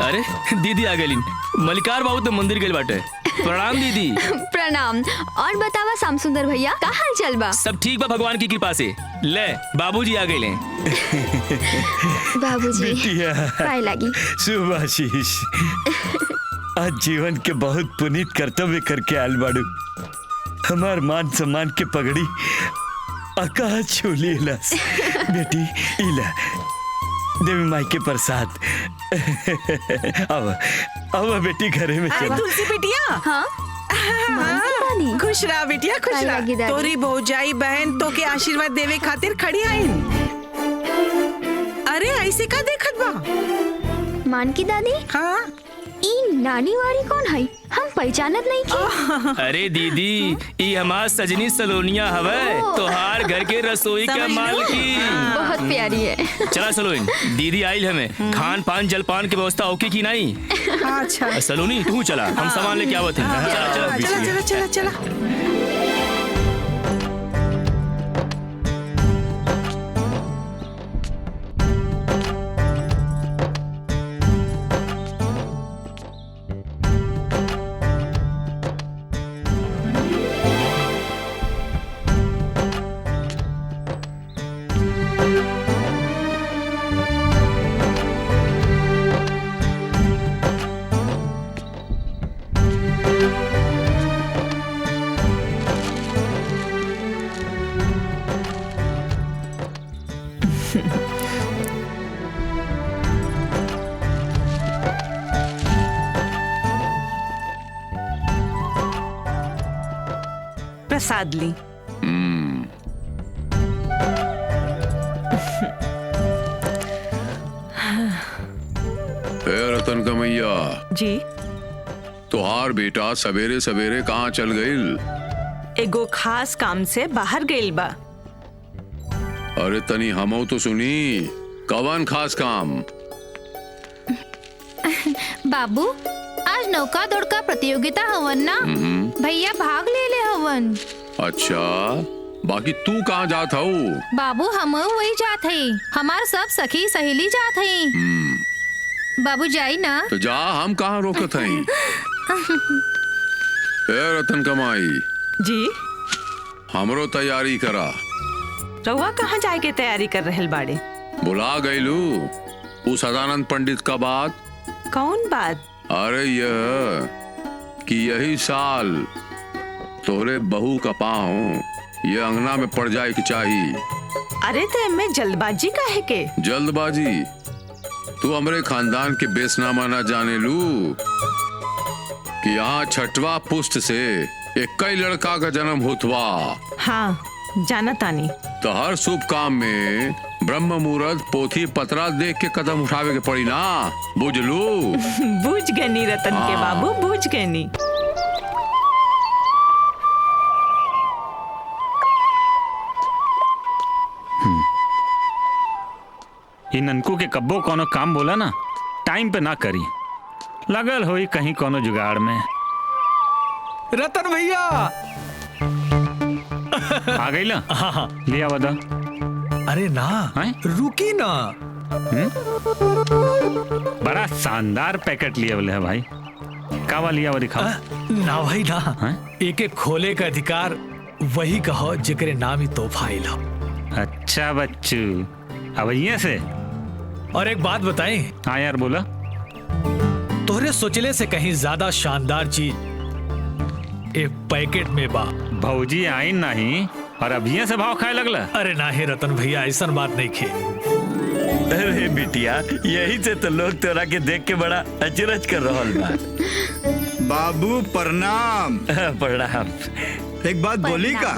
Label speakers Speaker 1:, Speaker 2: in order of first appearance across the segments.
Speaker 1: अरे दीदी आ गई। मलिकार बाबू तो मंदिर गए बाटे। प्रणाम दीदी।
Speaker 2: प्रणाम। और बतावा श्याम सुंदर भैया का हाल चल बा?
Speaker 1: सब ठीक बा भगवान की कृपा से। ले बाबूजी आ गए।
Speaker 2: बाबूजी पाए लगी।
Speaker 3: शुभाशीष आज जीवन के बहुत पुनीत कर्तव्य करके आयल बाड़ू। हमार मान सम्मान के पगड़ी आकाश छू लेलस। बेटी इला देवी माई के प्रसाद। अब बेटी घरे में चला।
Speaker 4: तुलसी बिटिया।
Speaker 2: हाँ
Speaker 4: खुश रहा बिटिया, खुश रहा। तोरी भौजाई बहन तो के आशीर्वाद देवे खातिर खड़ी आईन। अरे ऐसे का देखत बा?
Speaker 2: मान की दादी।
Speaker 4: हाँ
Speaker 2: ई नानी वाली कौन है? हम पहचानत नहीं की।
Speaker 1: अरे दीदी ई हमार सजनी सलोनिया हवे, तोहार घर के रसोई का मालकी।
Speaker 2: बहुत प्यारी है।
Speaker 1: चला सलोनी, दीदी आइल हमें खान पान जलपान की व्यवस्था होके की नहीं।
Speaker 4: अच्छा
Speaker 1: सलोनी तू चला, हम सामान लेके आवत हैं। चला
Speaker 4: चला चला चला चला। प्रसाद ली।
Speaker 5: रतन कमैया
Speaker 4: जी
Speaker 5: तोहार बेटा सवेरे सवेरे कहाँ चल गईल?
Speaker 4: एगो खास काम से बाहर गईल बा।
Speaker 5: अरे तनी हमो तो सुनी, कवन खास काम?
Speaker 6: बाबू आज नौका दौड़ का प्रतियोगिता हवन ना, भैया भाग ले ले हवन।
Speaker 5: अच्छा बाकी तू कहाँ जात हऊ?
Speaker 6: बाबू हम वही जात है, हमार सब सखी सहेली जात है। बाबू जाई ना।
Speaker 5: तो जा, हम कहाँ रोकत हई। रतन कमाई
Speaker 4: जी
Speaker 5: हमरो तैयारी करा।
Speaker 4: रउआ कहाँ जाए के तैयारी कर रहल बाड़े?
Speaker 5: बुला गईलू उस सदानंद पंडित का बात।
Speaker 4: कौन बात?
Speaker 5: अरे यह कि यही साल तोरे बहू का पाँव ये अंगना में पड़ जाए कि चाहिए।
Speaker 4: अरे तो मैं जल्दबाजी काहे के?
Speaker 5: जल्दबाजी? तू हमरे खानदान के बेसनामा ना जाने लू कि यहाँ छठवा पुष्ट से एक लड़का का जन्म होतवा।
Speaker 4: हाँ जाना तानी।
Speaker 5: तो हर शुभ काम में ब्रह्म मुहूर्त पोथी पतरा देख के कदम उठावे के पड़ी ना, बुझ लू?
Speaker 4: बुझ गनी रतन के बाबू, बुझ गनी।
Speaker 7: इन ननकू के कब्बो कोनो काम बोला ना टाइम पे ना करी, लगल होई कहीं कोनो जुगाड़ में।
Speaker 8: रतन भैया
Speaker 7: आ गई ला।
Speaker 8: हाँ
Speaker 7: लिया बता।
Speaker 8: अरे ना रुकी ना।
Speaker 7: बड़ा शानदार पैकेट लिया बोले है भाई। कावा लिया वो दिखाओ।
Speaker 8: ना भाई ना, एक एक खोले का अधिकार वही कहो जिकरे नाम ही तोहफा आइला।
Speaker 7: अच्छा बच्चू अब ये से।
Speaker 8: और एक बात बताएं।
Speaker 7: हाँ यार बोला।
Speaker 8: तोहरे सोचले से कहीं ज्यादा शानदार चीज एक पैकेट में बा।
Speaker 7: भौजी आई नहीं और अब ये से भाव खाए लगला।
Speaker 8: अरे ना हे रतन भैया ऐसा बात नहीं खे।
Speaker 3: अरे बिटिया यही से तो लोग तोरा के देख के बड़ा अचरज कर रहा बा।
Speaker 9: बाबू प्रणाम।
Speaker 3: प्रणाम।
Speaker 9: एक बात बोली का?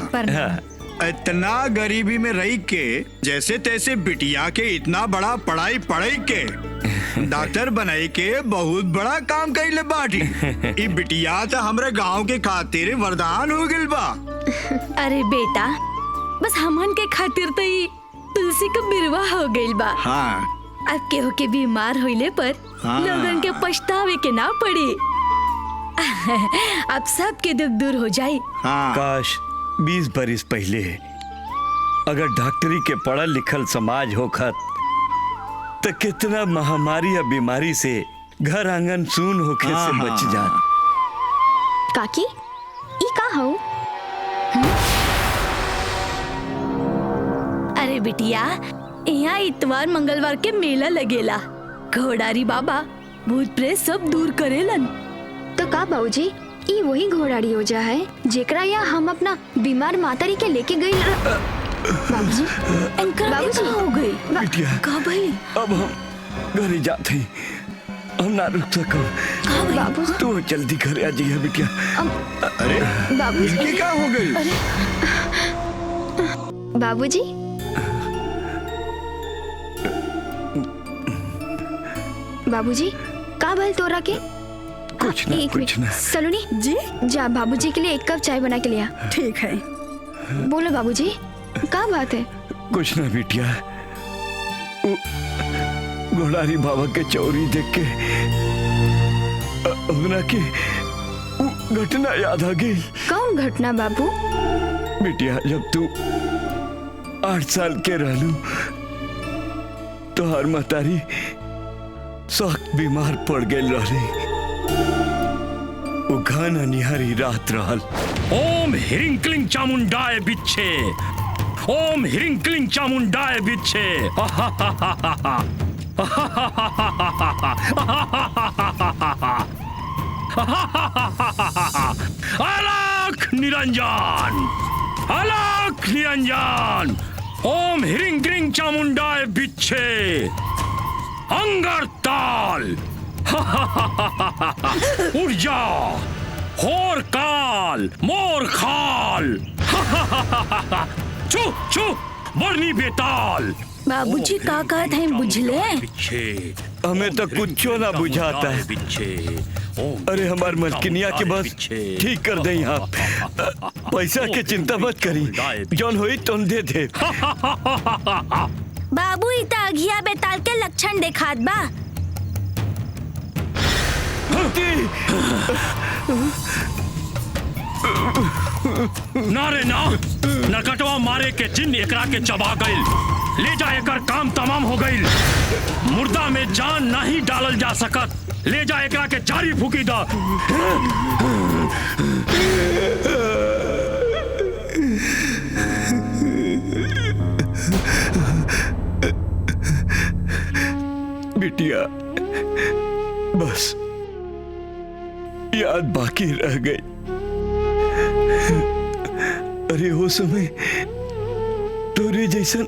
Speaker 9: इतना गरीबी में रही के जैसे तैसे बिटिया के इतना बड़ा पढ़ाई के डॉक्टर बनाई के बहुत बड़ा काम कइले बाटी। ई बिटिया तो हमरे गांव के खातिर वरदान हो गइल बा।
Speaker 2: अरे बेटा बस हमन के खातिर तो ई तुलसी का बिरवा हो गइल बा।
Speaker 9: हाँ
Speaker 2: अब केहू के बीमार होइले पर लोगन के पछतावे के ना पड़ी। अब सब के दुख दूर हो जाई।
Speaker 9: हाँ।
Speaker 3: काश 20 बरिस पहले अगर डॉक्टरी के पढ़ल लिखल समाज होखत तो कितना महामारी या बीमारी से घर आंगन सून होके से बच जात।
Speaker 10: काकी ई का हो?
Speaker 2: अरे बिटिया, यहाँ इतवार मंगलवार के मेला लगेला। घोड़ारी बाबा भूत प्रेत सब दूर करेलन।
Speaker 10: तो का बाबूजी ई वही घोड़ारी ओझा है जेकरा यहाँ हम अपना बीमार मातारी के लेके गई बाबूजी।
Speaker 2: बाबूजी हो गई
Speaker 3: बिटिया
Speaker 2: का भाई?
Speaker 3: अब हम घरे जाते हैं, हम ना रुक सको।
Speaker 10: बाबूजी
Speaker 3: तू जल्दी घर आ जाइए बिटिया।
Speaker 9: अरे
Speaker 10: बाबूजी
Speaker 9: इनकी क्या हो गई?
Speaker 10: बाबूजी बाबूजी का भल तोरा के?
Speaker 3: कुछ ना,
Speaker 10: एक
Speaker 3: कुछ ना।
Speaker 10: मिनट सलोनी
Speaker 2: जी
Speaker 10: जा बाबूजी के लिए एक कप चाय बना के लिया।
Speaker 2: ठीक है।
Speaker 10: बोलो बाबूजी का बात है?
Speaker 3: कुछ ना बिटिया, घोड़ारी बाबा के चौरी देख के हमरा के घटना याद आ गई।
Speaker 10: कौन घटना बाबू?
Speaker 3: बिटिया जब तू 8 साल के रहलू तो हर महतारी सख्त बीमार पड़ गई रहली। वो घन अनिहारी रात रहल।
Speaker 1: ओम ह्रीं क्लीं चामुंडाय बिच्छे, ओम ह्रीं क्लीं चामुंडाय बिच्छे। अलख निरंजन, अलख निरंजन। ओम ह्रीं क्लीं चामुंडाय बिच्छे, अंगरताल। उठ जा, होर काल, मोर खाल। चुप चुप वर्णी बेताल।
Speaker 2: बाबूजी का कहत है बुझले?
Speaker 3: हमें तो कुछ ना बुझाता है। अरे हमार मलकिनिया के बस ठीक कर दे। यहाँ पैसा के चिंता मत करी, जौन होई तुम दे दे।
Speaker 2: बाबू इता अघिया बेताल के लक्षण देखात बा।
Speaker 1: ना रे ना, नकटवा मारे के जिन एकरा के चबा गइल। ले जा, एकर काम तमाम हो गइल। मुर्दा में जान नहीं डालल जा सकत। ले जा, एकरा के जारी फूकी दा।
Speaker 3: बिटिया बस याद बाकी रह गई। अरे वो समय तोरे जैसन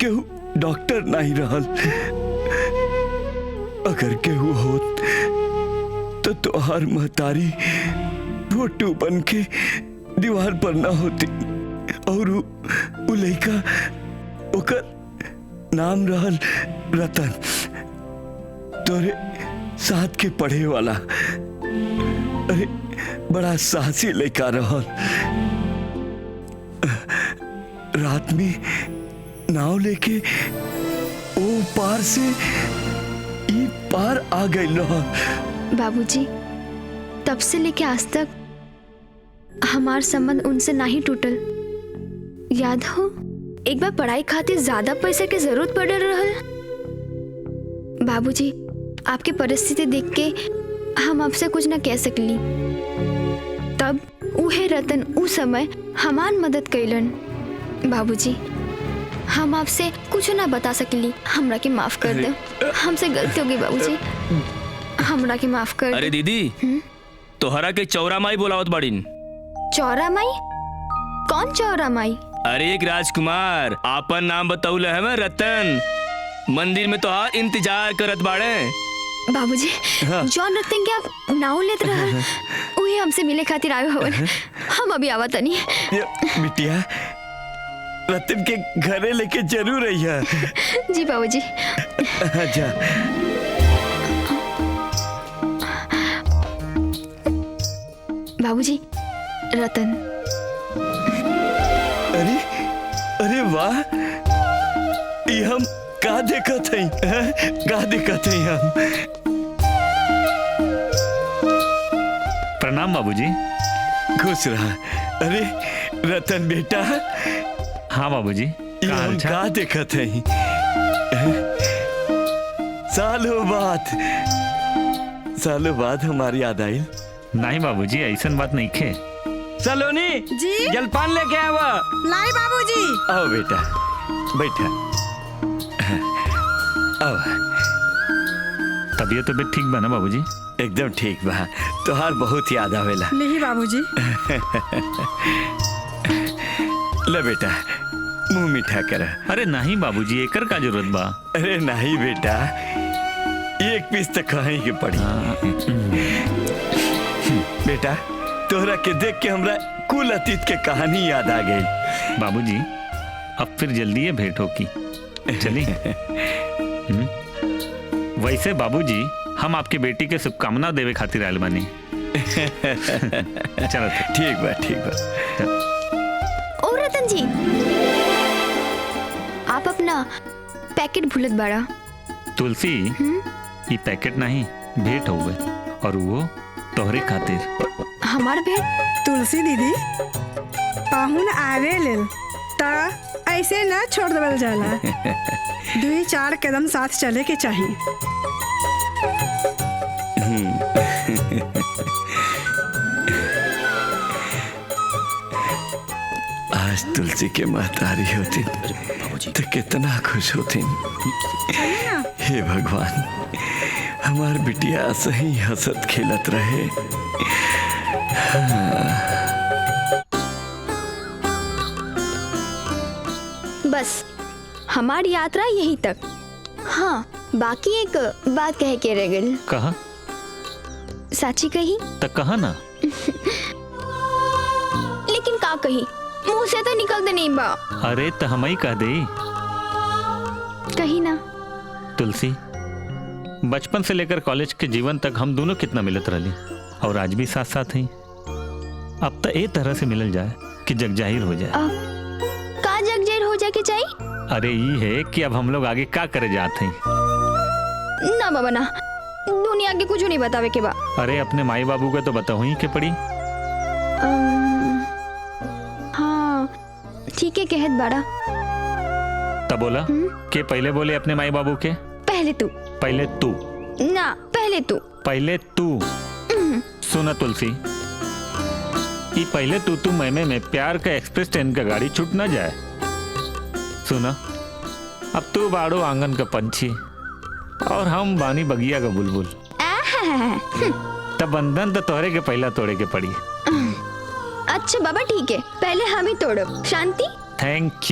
Speaker 3: केहू डॉक्टर नहीं रहल। अगर केहू होत तो तोहार महतारी फोटो बन के दीवार पर ना होती। और उ लइका ओकर नाम रहल रतन, तोरे साथ के पढ़े वाला। अरे बड़ा साहसी लड़का रहल। रात में नाव लेके ओ पार से ई पार आ गई रहल।
Speaker 10: बाबूजी तब से लेके आज तक हमार संबंध उनसे नहीं टूटल। याद हो एक बार पढ़ाई खातिर ज्यादा पैसे की जरूरत पड़ रहल। बाबूजी आपके परिस्थिति देख के हम आपसे कुछ न कह सकली। तब उहे रतन उस समय हमार मदद कैलन। बाबूजी हम आपसे कुछ ना बता सकली, हमरा के माफ कर दो। हमसे गलती हो गई बाबूजी, हमरा के माफ कर दो।
Speaker 1: अरे दीदी, तोहरा के चौरा माई बोलावत बाड़ीन।
Speaker 10: चौरा माई? कौन चौरा माई?
Speaker 1: अरे एक राजकुमार आपन नाम बताउल है मैं रतन। मंदिर में तोहार इंतजार करत बाड़े।
Speaker 10: बाबूजी जॉन रतन के आप नाव लेत रहल, उही हमसे मिले खातिर आयो हवन। हम अभी आवा तनी।
Speaker 3: बिटिया रतन के घरे लेके जरूर रहिया।
Speaker 10: जी बाबूजी।
Speaker 3: अच्छा
Speaker 10: बाबूजी रतन।
Speaker 3: अरे अरे वाह, ये हम का देखत हई? का देखत हई हम?
Speaker 7: प्रणाम बाबूजी।
Speaker 3: खुश रहा। अरे रतन बेटा।
Speaker 7: हाँ बाबूजी।
Speaker 3: ये हम का देखत हई? सालों बाद सालों बाद हमारी याद आई।
Speaker 7: नहीं बाबूजी, ऐसा बात नहीं खे।
Speaker 3: सलोनी
Speaker 4: जी
Speaker 3: जलपान लेके आवा।
Speaker 4: लाई बाबूजी।
Speaker 3: आओ बेटा, बैठा। आओ।
Speaker 7: तबीयत ठीक बना बाबूजी?
Speaker 3: एकदम ठीक बा। तोहार बहुत याद आवेला।
Speaker 4: नहीं बाबूजी।
Speaker 3: ले बेटा, मुंह मीठा कर।
Speaker 7: अरे नहीं बाबूजी, एकर का जरूरत बा?
Speaker 3: अरे नहीं बेटा, एक पीस तक कहीं के पड़ी। बेटा तोहरा के देख के हमरा कुल अतीत के कहानी याद आ गई।
Speaker 7: बाबूजी अब फिर जल्दी भेंट होगी, चली। वैसे बाबूजी हम आपकी बेटी के शुभकामना देवे खातिर आयल बानी। चलो
Speaker 3: ठीक बा, ठीक बा।
Speaker 10: ओ रतन जी, आप अपना पैकेट भूलत बाड़ा।
Speaker 7: तुलसी, ये पैकेट नहीं भेंट हो गए, और वो तोहरे खातिर।
Speaker 10: हमार भेंट?
Speaker 4: तुलसी दीदी, पाहुन आवे लेल ता ऐसे ना छोड़ देवल जाला। 2-4 कदम साथ चले के चाहिए।
Speaker 3: आज तुलसी के महतारी होती तो कितना खुश होती। हे भगवान, हमार बिटिया सही हंसत खेलत रहे।
Speaker 10: बस हमारी यात्रा यहीं तक। हाँ, बाकी एक बात कह के रह गई।
Speaker 7: कहा?
Speaker 10: साची कही
Speaker 7: तो कहा ना।
Speaker 10: लेकिन का कही, मुंह से तो निकलते नहीं बा।
Speaker 7: अरे तो हम ही कह दे।
Speaker 10: कही ना।
Speaker 7: तुलसी, बचपन से लेकर कॉलेज के जीवन तक हम दोनों कितना मिलत रही, और आज भी साथ साथ हैं। अब तो एक तरह से मिलल जाए कि जग जाहिर हो जाए।
Speaker 10: का जग जाहिर हो जाए के चाहिए?
Speaker 7: अरे ये है कि अब हम लोग आगे क्या करे जाते हैं।
Speaker 10: ना बाबा ना, दुनिया के कुछ नहीं बतावे के बा।
Speaker 7: अरे अपने माई बाबू का तो बताओ ही के पड़ी।
Speaker 10: हाँ ठीक है, कहत बाड़ा।
Speaker 7: तब बोला के पहले बोले अपने माई बाबू के?
Speaker 10: पहले तू।
Speaker 7: पहले तू
Speaker 10: ना, पहले तू।
Speaker 7: पहले तू। सुना तुलसी, ये पहले तू मैं प्यार का एक्सप्रेस ट्रेन का गाड़ी छूट ना जाए। सुना, अब तू बाड़ो आंगन का पंछी और हम बानी बगिया का बुलबुल। तब बंधन तो तोहरे के पहला तोड़े के पड़ी।
Speaker 10: अच्छा बाबा ठीक है, पहले हम ही तोड़ो। शांति।
Speaker 7: थैंक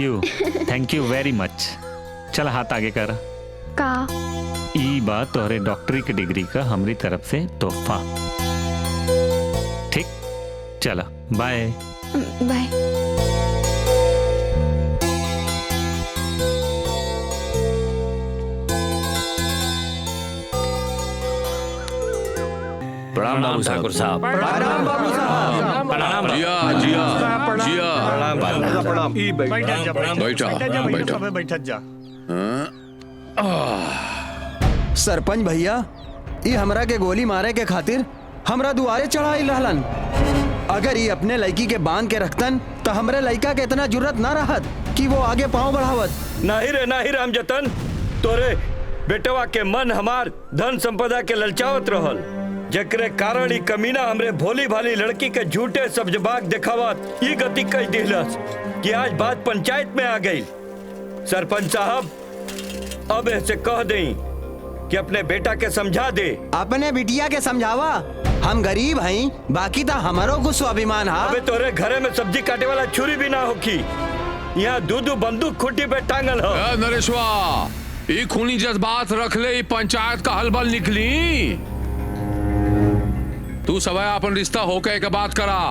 Speaker 7: यू वेरी मच। चल हाथ आगे कर।
Speaker 10: का?
Speaker 7: ई बात तोहरे डॉक्टरी की डिग्री का हमारी तरफ से तोहफा। ठीक, चला बाय।
Speaker 10: बाय।
Speaker 3: प्रणाम बाबू ठाकुर साहब।
Speaker 9: प्रणाम बाबू साहब।
Speaker 3: प्रणाम।
Speaker 5: जिया जिया जिया। बैठा बैठा
Speaker 11: जा। सरपंच भैया, ये हमरा के गोली मारे के खातिर हमरा दुआरे चढ़ाई रहलन। अगर ये अपने लड़की के बांध के रखतन तो हमरे लड़का के इतना जुर्रत ना रहत कि वो आगे पांव बढ़ावत।
Speaker 3: नहीं रे राम जतन, तोरे बेटवा के मन हमार धन संपदा के ललचावत रहल, जकरे कारण ही कमीना हमरे भोली भाली लड़की के झूठे सब्जबाग दिखावत ये गति कह दिलस कि आज बात पंचायत में आ गई। सरपंच साहब, अब ऐसे कह दें कि अपने बेटा के समझा दे।
Speaker 11: अपने बिटिया के समझावा। हम गरीब हैं, बाकी तो हमारो को स्वाभिमान है।
Speaker 3: अबे तोरे घरे में सब्जी काटे वाला छुरी भी ना होकी, यहाँ दूधू बंदूक खुट्टी पे टांगल हो।
Speaker 5: नरेशवा, ये खूनी जज्बात रख ले, पंचायत का हलबल निकली। तू सवाय अपन रिश्ता होके के बात करा।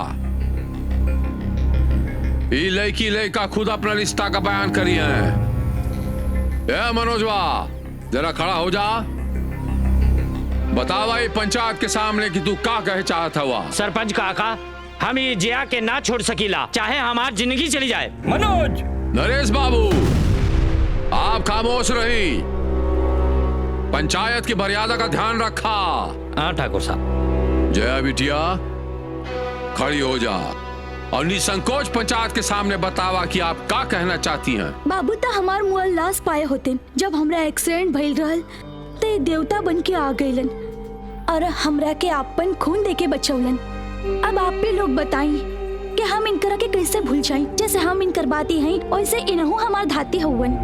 Speaker 5: ये लड़की लड़का खुद अपना रिश्ता का बयान करी है। मनोजवा, जरा खड़ा हो जा, बतावा ये पंचायत के सामने कि तू क्या कहे चाहता हुआ।
Speaker 12: सरपंच काका, हम ये जिया के ना छोड़ सकीला, चाहे हमारी जिंदगी चली जाए।
Speaker 3: मनोज।
Speaker 5: नरेश बाबू, आप खामोश रही, पंचायत की मर्यादा का ध्यान रखा।
Speaker 12: हाँ ठाकुर साहब।
Speaker 5: जया बिटिया, खड़ी हो जा और निसंकोच पंचायत के सामने बतावा कि आप क्या कहना चाहती हैं।
Speaker 2: बाबू तो हमार मुअल लाश पाए होते, जब हमरा एक्सीडेंट भइल रहल ते देवता बन के आ गइलन। और हमरा के आपन खून देके बचौलन। अब आप भी लोग बताई कि हम इनकरा के कैसे भूल जाएं। जैसे हम इनकर बाती हैं वैसे इनहू हमार धाती हवन।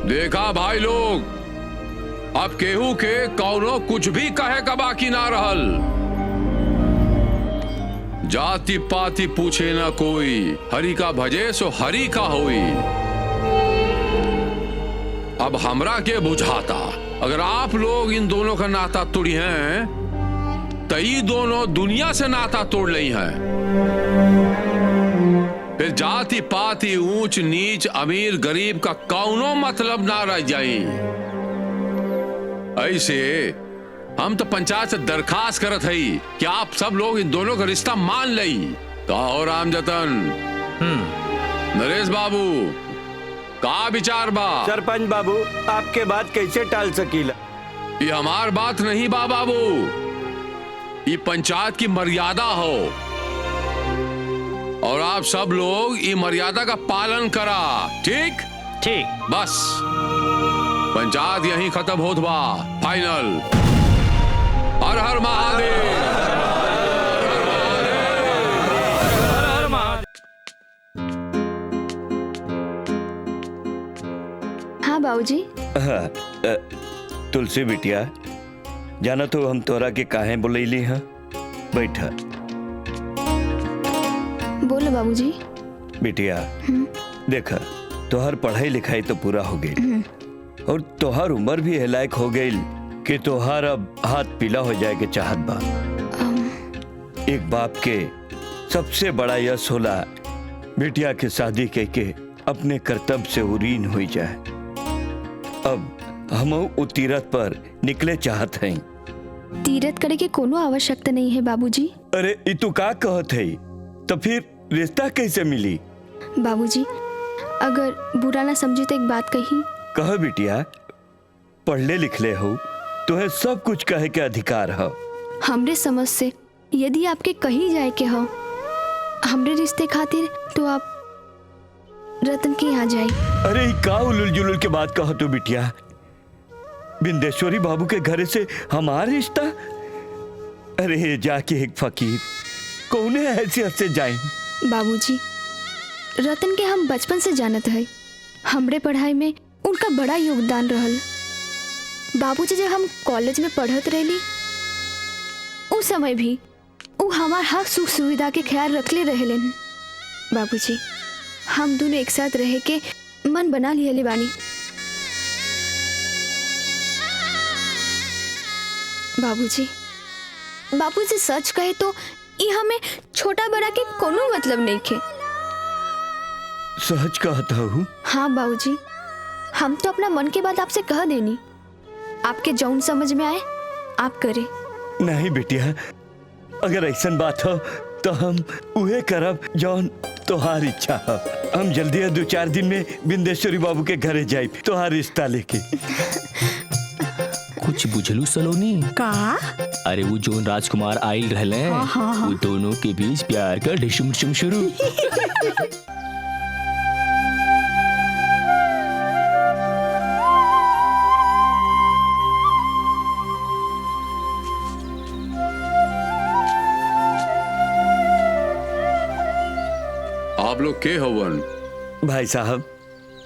Speaker 5: देखा भाई लोग, अब केहू के कौनो कुछ भी कहे का बाकी ना रहल। जाति पाति पूछे ना कोई, हरि का भजे सो हरि का होई। अब हमरा के बुझाता अगर आप लोग इन दोनों का नाता तोड़ी हैं तो ये दोनों दुनिया से नाता तोड़ ली हैं। फिर जाति पाति ऊंच नीच अमीर गरीब का कौनो मतलब ना रह जाई। ऐसे हम तो पंचायत से दरखास्त करत हई कि आप सब लोग इन दोनों का रिश्ता मान लई। का हो राम जतन, नरेश बाबू, का विचार बा?
Speaker 3: सरपंच बाबू, आपके बात कैसे टाल सकीला?
Speaker 5: ये हमार बात नहीं बा बाबू, ये पंचायत की मर्यादा हो और आप सब लोग ये मर्यादा का पालन करा। ठीक
Speaker 12: ठीक,
Speaker 5: बस पंचायत यहीं खत्म होत बा। फाइनल। हर हर महादेव।
Speaker 10: हाँ बाबूजी।
Speaker 3: हाँ, तुलसी बिटिया, जाना तो हम तोरा के काहे बुलैली हैं? बैठा।
Speaker 10: बोलो बाबूजी।
Speaker 3: बिटिया देखा, तोहर पढ़ाई लिखाई तो पूरा हो गई और तोहर उम्र भी है लायक हो गई कि तोहर अब हाथ पीला हो जाए के चाहत बा। एक बाप के सबसे बड़ा यश होला बिटिया के शादी के अपने कर्तव्य से उरीन हो जाए। अब हम उ तीरथ पर निकले चाहत हैं।
Speaker 10: तीरथ करे के कोनो आवश्यकता नहीं है बाबूजी।
Speaker 3: अरे ई तू का कहत है? तो फिर रिश्ता कैसे मिली?
Speaker 10: बाबूजी अगर बुरा ना समझे तो एक बात कही।
Speaker 3: कह बिटिया, पढ़ले लिखले हो, तुम्हें सब कुछ कहे के अधिकार है।
Speaker 10: हमरे समझ से यदि आपके कही जाए के हो हमरे रिश्ते खातिर तो आप रतन के यहाँ जाए।
Speaker 3: अरे का उलुल जुलुल के बात कहो तो बिटिया, बिंदेश्वरी बाबू के घरे से हमारा रिश्ता? अरे जाके एक फकीर कौने हैसियत से जाए?
Speaker 10: बाबूजी रतन के हम बचपन से जानत है, हमरे पढ़ाई में उनका बड़ा योगदान रहल। बाबूजी जब हम कॉलेज में पढ़त रहली उस समय भी वो हमार हर सुख सुविधा के ख्याल रखले रहेलन। बाबूजी हम दोनों एक साथ रह के मन बना लिया बानी। बाबूजी सच कहे तो ये हमें छोटा बड़ा के कोनो मतलब नहीं खे।
Speaker 3: सच कहता हूँ?
Speaker 10: हाँ बाबूजी, हम तो अपना मन की बात आपसे कह देनी, आपके जौन समझ में आए आप करे।
Speaker 3: नहीं बेटिया, अगर ऐसा बात हो तो हम उहे करब जौन तोहार इच्छा हो। हम जल्दी 2-4 दिन में बिंदेश्वरी बाबू के घरे जाए तोहार रिश्ता लेके।
Speaker 13: कुछ बुझलू सलोनी
Speaker 4: का?
Speaker 13: अरे वो जोन राजकुमार आयल रहले,
Speaker 4: हाँ।
Speaker 13: वो दोनों के बीच प्यार का ढिशुम ढिशुम शुरू।
Speaker 5: आप लोग के हवन?
Speaker 3: भाई साहब,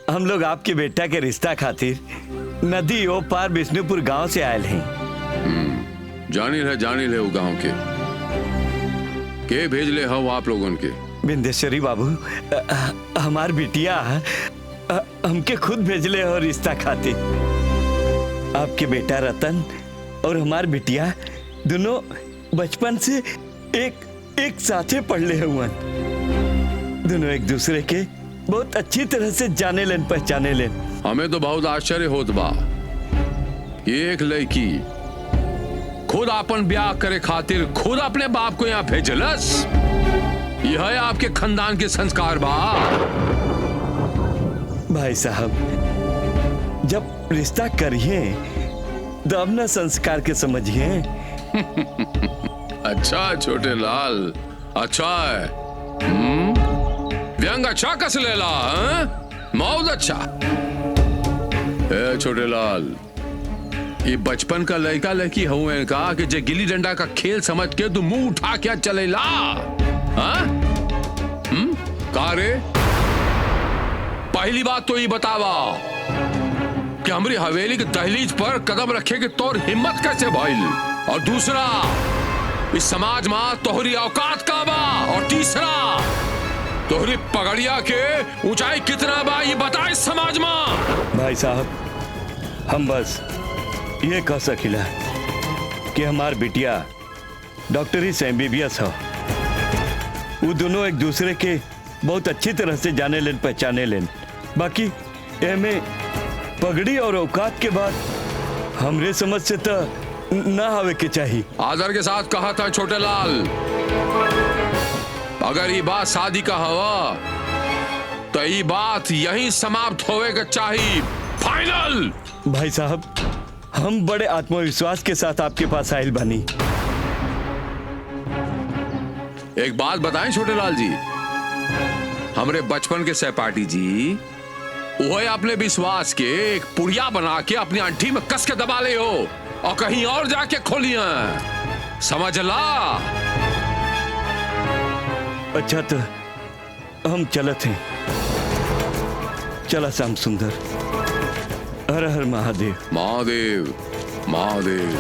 Speaker 3: हम लोग आपके बेटा के रिश्ता खातिर नदी ओ पार विष्णुपुर गांव से आयल हैं।
Speaker 5: जानी रहे वो गांव के भेज ले हो आप लोगों के?
Speaker 3: बिंदेश्वरी बाबू, हमार बिटिया हमके खुद भेजले हो रिश्ता खातिर। आपके बेटा रतन और हमार बिटिया दोनों बचपन से एक साथे पढ़ले हुए, दोनों एक दूसरे के बहुत अच्छी तरह से जाने लेन पहचाने लेन।
Speaker 5: हमें तो बहुत आश्चर्य होत बा कि एक लड़की खुद अपन ब्याह करे खातिर खुद अपने बाप को यहाँ भेजलस। यह है आपके खानदान के संस्कार बा।
Speaker 3: भाई साहब, जब रिश्ता करिए तो अपना संस्कार के समझिए।
Speaker 5: अच्छा छोटे लाल, अच्छा है। व्यंग अच्छा कस लेला, बहुत अच्छा। ए छोटे लाल, ये बचपन का लड़का लड़की हुए का कि जे गिल्ली डंडा का खेल समझ के तू मुंह उठा क्या चलेला? हाँ? का रे? पहली बात तो ये बतावा कि हमारी हवेली की दहलीज पर कदम रखे कि तोर हिम्मत कैसे भइल? और दूसरा, इस समाज में तोहरी औकात का बा? और तीसरा, तोहरी पगड़िया के ऊंचाई कितना बा ये बता इस समाज में।
Speaker 3: भाई साहब, हम बस ये कह सकिला कि हमार बिटिया डॉक्टरी से MBBS हो। वो दोनों एक दूसरे के बहुत अच्छी तरह से जाने लेन पहचाने लेन। बाकी एमे पगड़ी और औकात के बाद हमरे समझ से तो ना आवे के चाहिए।
Speaker 5: आदर के साथ कहा था छोटे लाल, अगर ये बात शादी का हवा तो ये बात यहीं समाप्त होवे का चाहिए। फाइनल।
Speaker 3: भाई साहब, हम बड़े आत्मविश्वास के साथ आपके पास आयल बनी।
Speaker 5: एक बात बताएं छोटे लाल जी, हमरे बचपन के सहपाठी जी, वही अपने विश्वास के एक पुड़िया बना के अपनी अंठी में कस के दबा ले हो और कहीं और जाके खोलिए, समझ ला?
Speaker 3: अच्छा तो हम चलत हैं। चला श्याम सुंदर। हर हर महादेव।
Speaker 5: महादेव महादेव।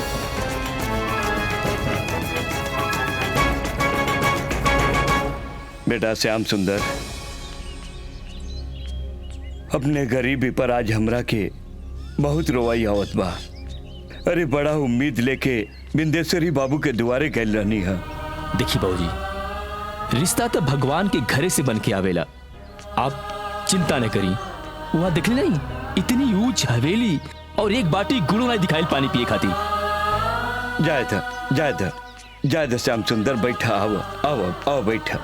Speaker 3: बेटा श्याम सुंदर, अपने गरीबी पर आज हमरा के बहुत रोवाई आवत बा। अरे बड़ा उम्मीद लेके बिंदेश्वरी बाबू के दुआरे गैल रहनी है।
Speaker 13: देखिए बाबूजी, रिश्ता तो भगवान के घरे से बन के आवेला, आप चिंता न करी। वहां दिखली नहीं, इतनी ऊंच हवेली और एक बाटी गुड़ो नहीं दिखाई पानी पिए खाती।
Speaker 3: जाए था श्याम सुंदर, बैठा। आओ आओ आओ बैठा।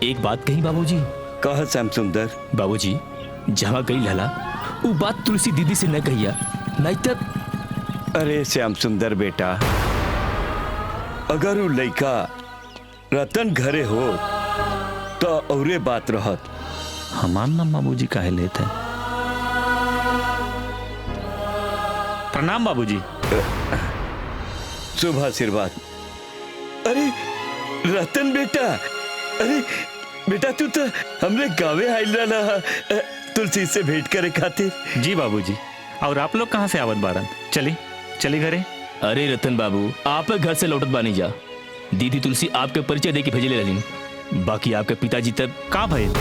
Speaker 13: एक बात कही बाबूजी।
Speaker 3: कहा श्याम सुंदर।
Speaker 13: बाबूजी, जहाँ गई लला वो बात तुलसी दीदी से न कहिया, नहीं तब।
Speaker 3: अरे श्याम सुंदर बेटा, अगर वो लड़का रतन घरे हो तो औरे बात रहत।
Speaker 7: हमार नाम बाबूजी काहे लेते हैं? प्रणाम बाबूजी।
Speaker 3: शुभ आशीर्वाद। अरे रतन बेटा, अरे बेटा तू तो हमरे गाँवे आइल रहा तुलसी से भेंट करे खातिर।
Speaker 7: जी बाबूजी। और आप लोग कहाँ से आवत बारन? चली घरे।
Speaker 13: अरे रतन बाबू, आप घर से लौटत बानी जा। दीदी तुलसी आपके परिचय दे के भेजले रहनी। बाकी आपके पिताजी तब
Speaker 7: का भइल?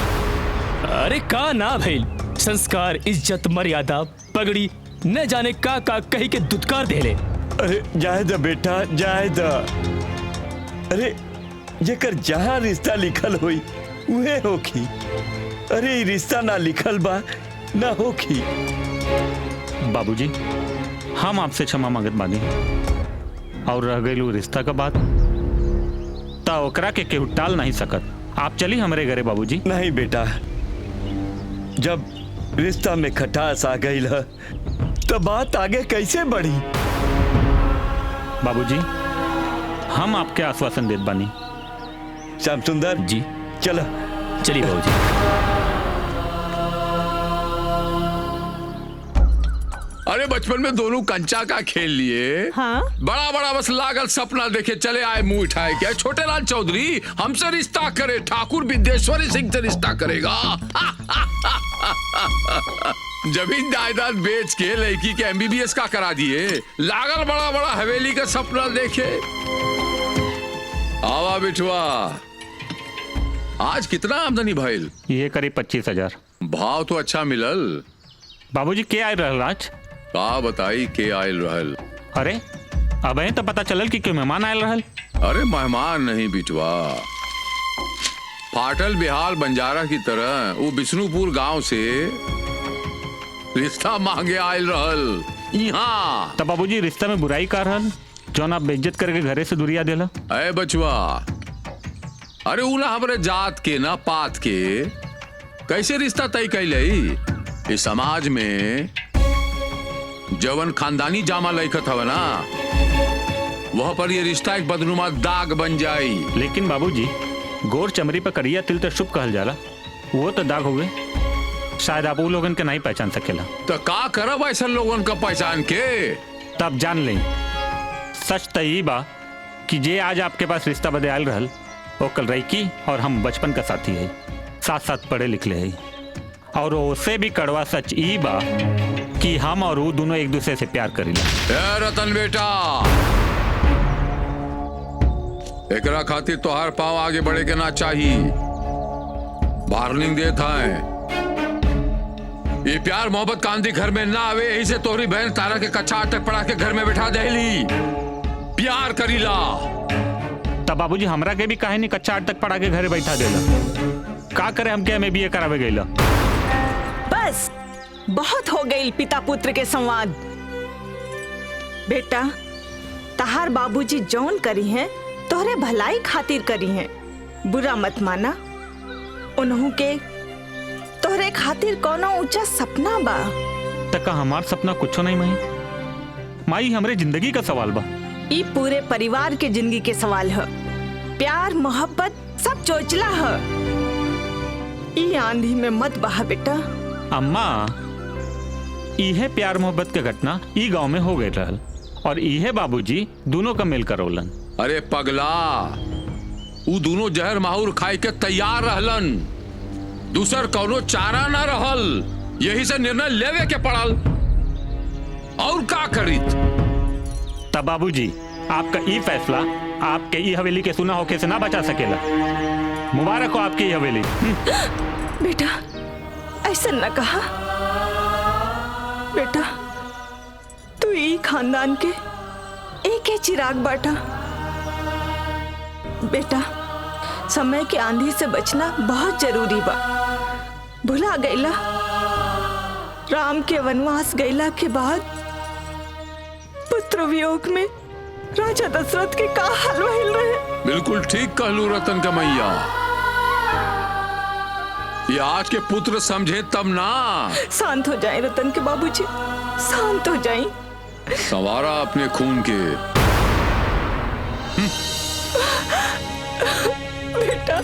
Speaker 13: अरे का ना भइल, संस्कार, इज्जत, मर्यादा, पगड़ी, न जाने का कही के दुत्कार देले।
Speaker 3: अरे जाए दा बेटा, जाए दा। अरे जेकर जहाँ रिश्ता लिखल होई उहे होखी। अरे रिश्ता ना लिखल बा ना होखी।
Speaker 7: बाबूजी, हम आपसे क्षमा मांगत बानी। और रह गई रिश्ता का बात, ता ओकरा के केहू टाल नहीं सकत। आप चली हमारे घरे बाबूजी।
Speaker 3: नहीं बेटा, जब रिश्ता में खटास आ गई है तो बात आगे कैसे बढ़ी?
Speaker 7: बाबूजी, हम आपके आश्वासन देत बानी।
Speaker 3: श्याम सुंदर
Speaker 13: जी,
Speaker 3: चलो
Speaker 13: चलिए बाबूजी।
Speaker 5: अरे बचपन में दोनों कंचा का खेल लिए।
Speaker 4: हाँ?
Speaker 5: बड़ा बड़ा बस लागल सपना देखे चले आए मुंह उठाए। क्या छोटे लाल चौधरी हमसे रिश्ता करे, ठाकुर विद्येश्वरी सिंह से रिश्ता करेगा। जमीन जायदाद बेच के लड़की के MBBS का करा दिए। लागल बड़ा बड़ा हवेली का सपना देखे। आवा बिठुआ, आज कितना आमदनी भइल?
Speaker 7: ये करीब 25,000।
Speaker 5: भाव तो अच्छा मिलल।
Speaker 7: बाबूजी के आयल रहल आज?
Speaker 5: का बताई के आयल रहल?
Speaker 7: अरे अब तो पता चलल कि क्यों मेहमान आयल रहल।
Speaker 5: अरे मेहमान नहीं बिटवा, फाटल बिहाल बंजारा की तरह वो बिष्णुपुर गांव से रिश्ता मांगे आयल रहल यहाँ।
Speaker 7: तब बाबूजी रिश्ता में बुराई का रहल जो आप बेइज्जत करके घरे से दुरिया देला?
Speaker 5: अरे बचवा, अरे उला हमरे जात के ना पात के कैसे रिश्ता तय कैलई? इस समाज में जवन खानदानी जामा लइकत हवे ना, वह पर ये रिश्ता एक बदनुमा दाग बन जाई।
Speaker 7: लेकिन बाबूजी, गोर चमड़ी पर करिया तिल तो शुभ कहल जाला, वो तो दाग हुए। शायद आप वो लोगन के नहीं पहचान सकेला।
Speaker 5: तो का करब ऐसा लोगन का पहचान के?
Speaker 7: तब जान लें। सच तो यही बा कि जे आज आपके पास रिश्ता बदे आयल रहल वो कल रईकी और हम बचपन का साथी है, साथ साथ पढ़े लिखले है। और उससे भी कड़वा सच ई बा कि हम और वो दोनों एक दूसरे से प्यार करेला।
Speaker 5: रतन बेटा, एकरा खातिर तोहार पाँव आगे बढ़े के ना चाहिए। वार्निंग देता है, ये प्यार मोहब्बत कांदी घर में ना आवे, यही से तोहरी बहन तारा के कच्चा अटक पड़ा के घर में बैठा देली। प्यार करीला
Speaker 7: तब बाबूजी हमरा के भी काहे नहीं कच्चा अटक पड़ा के घरे बैठा देला। का करे हमके हमें भी ये करावे गईला।
Speaker 14: बस बहुत हो गई पिता पुत्र के संवाद। बेटा, तहार बाबूजी जौन करी हैं तोहरे भलाई खातिर करी हैं, बुरा मत माना। उन्हों के तोहरे खातिर कोनो ऊंचा सपना बा।
Speaker 7: तका हमार सपना कुछ नहीं माई हमरे जिंदगी का सवाल बा।
Speaker 14: ई पूरे परिवार के जिंदगी के सवाल है। प्यार मोहब्बत सब चोचला है। ई आंधी में मत बहा बेटा।
Speaker 7: अम्मा, इहे प्यार मोहब्बत के घटना ई गांव में हो गए रहल और इहे बाबूजी दोनों का मिल कर रोलन।
Speaker 5: अरे पगला, वो दोनों जहर माहौर खाए के तैयार रहलन, दूसर कौनो चारा ना रहल, यही से निर्णय लेवे के पड़ल। और का करीत?
Speaker 7: तब बाबूजी आपका ई फैसला आपके ई हवेली के सुना होके से ना बचा सकेला। मुबारक हो आपकी हवेली।
Speaker 14: बेटा, ऐसा न कहा। बेटा, तू ई खानदान के एक ही चिराग बाटा। बेटा, समय के आंधी से बचना बहुत जरूरी बा। भुला गईला राम के वनवास गईला के बाद पुत्र वियोग में राजा दशरथ के का हाल भइल रहे।
Speaker 5: बिल्कुल ठीक कहलू रतन का मैया। ये आज के पुत्र समझे तब ना।
Speaker 14: शांत हो जाए रतन के बाबूजी, शांत हो जाए।
Speaker 5: सवारा अपने खून के।
Speaker 14: बेटा,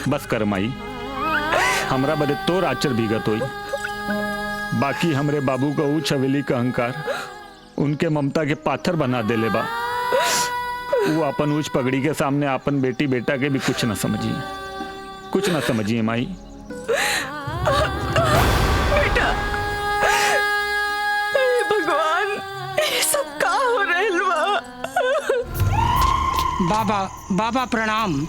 Speaker 7: बस कर माई, हमरा बदे तोर आचर भीगत होई। बाकी हमरे बाबू का ऊंच हवेली का अहंकार उनके ममता के पाथर बना देले बा। वो अपन ऊंच पगड़ी के सामने अपन बेटी बेटा के भी कुछ न समझिए, कुछ न समझिए माई।
Speaker 14: बेटा, भगवान, ये सब का हो रहल बा?
Speaker 15: बाबा प्रणाम।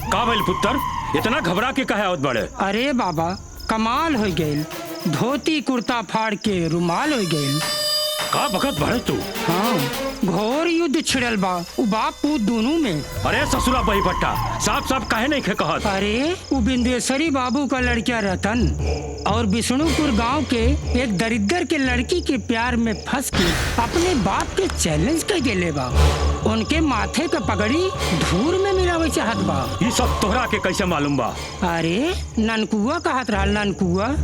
Speaker 1: का भइल पुत्र, इतना घबरा के कहे आवत बड़े?
Speaker 15: अरे बाबा, कमाल हो गइल, धोती कुर्ता फाड़ के रुमाल हो गइल।
Speaker 1: का बखत भरे तू?
Speaker 15: हाँ, घोर युद्ध छिड़ल बा उ बाप पूत दोनों में।
Speaker 1: अरे ससुरा बही पट्टा, साफ साफ काहे नहीं खे कहत?
Speaker 15: अरे वो बिंदेश्वरी बाबू का लड़का रतन और विष्णुपुर गांव के एक दरिद्र के लड़की के प्यार में फंस के अपने बाप के चैलेंज कर गेले बा। उनके माथे का पगड़ी धूर में मिलावे चाहत बा।
Speaker 1: ये सब तोहरा के कैसे मालूम बा?
Speaker 15: अरे ननकुआ कहत रहल, ननकुआ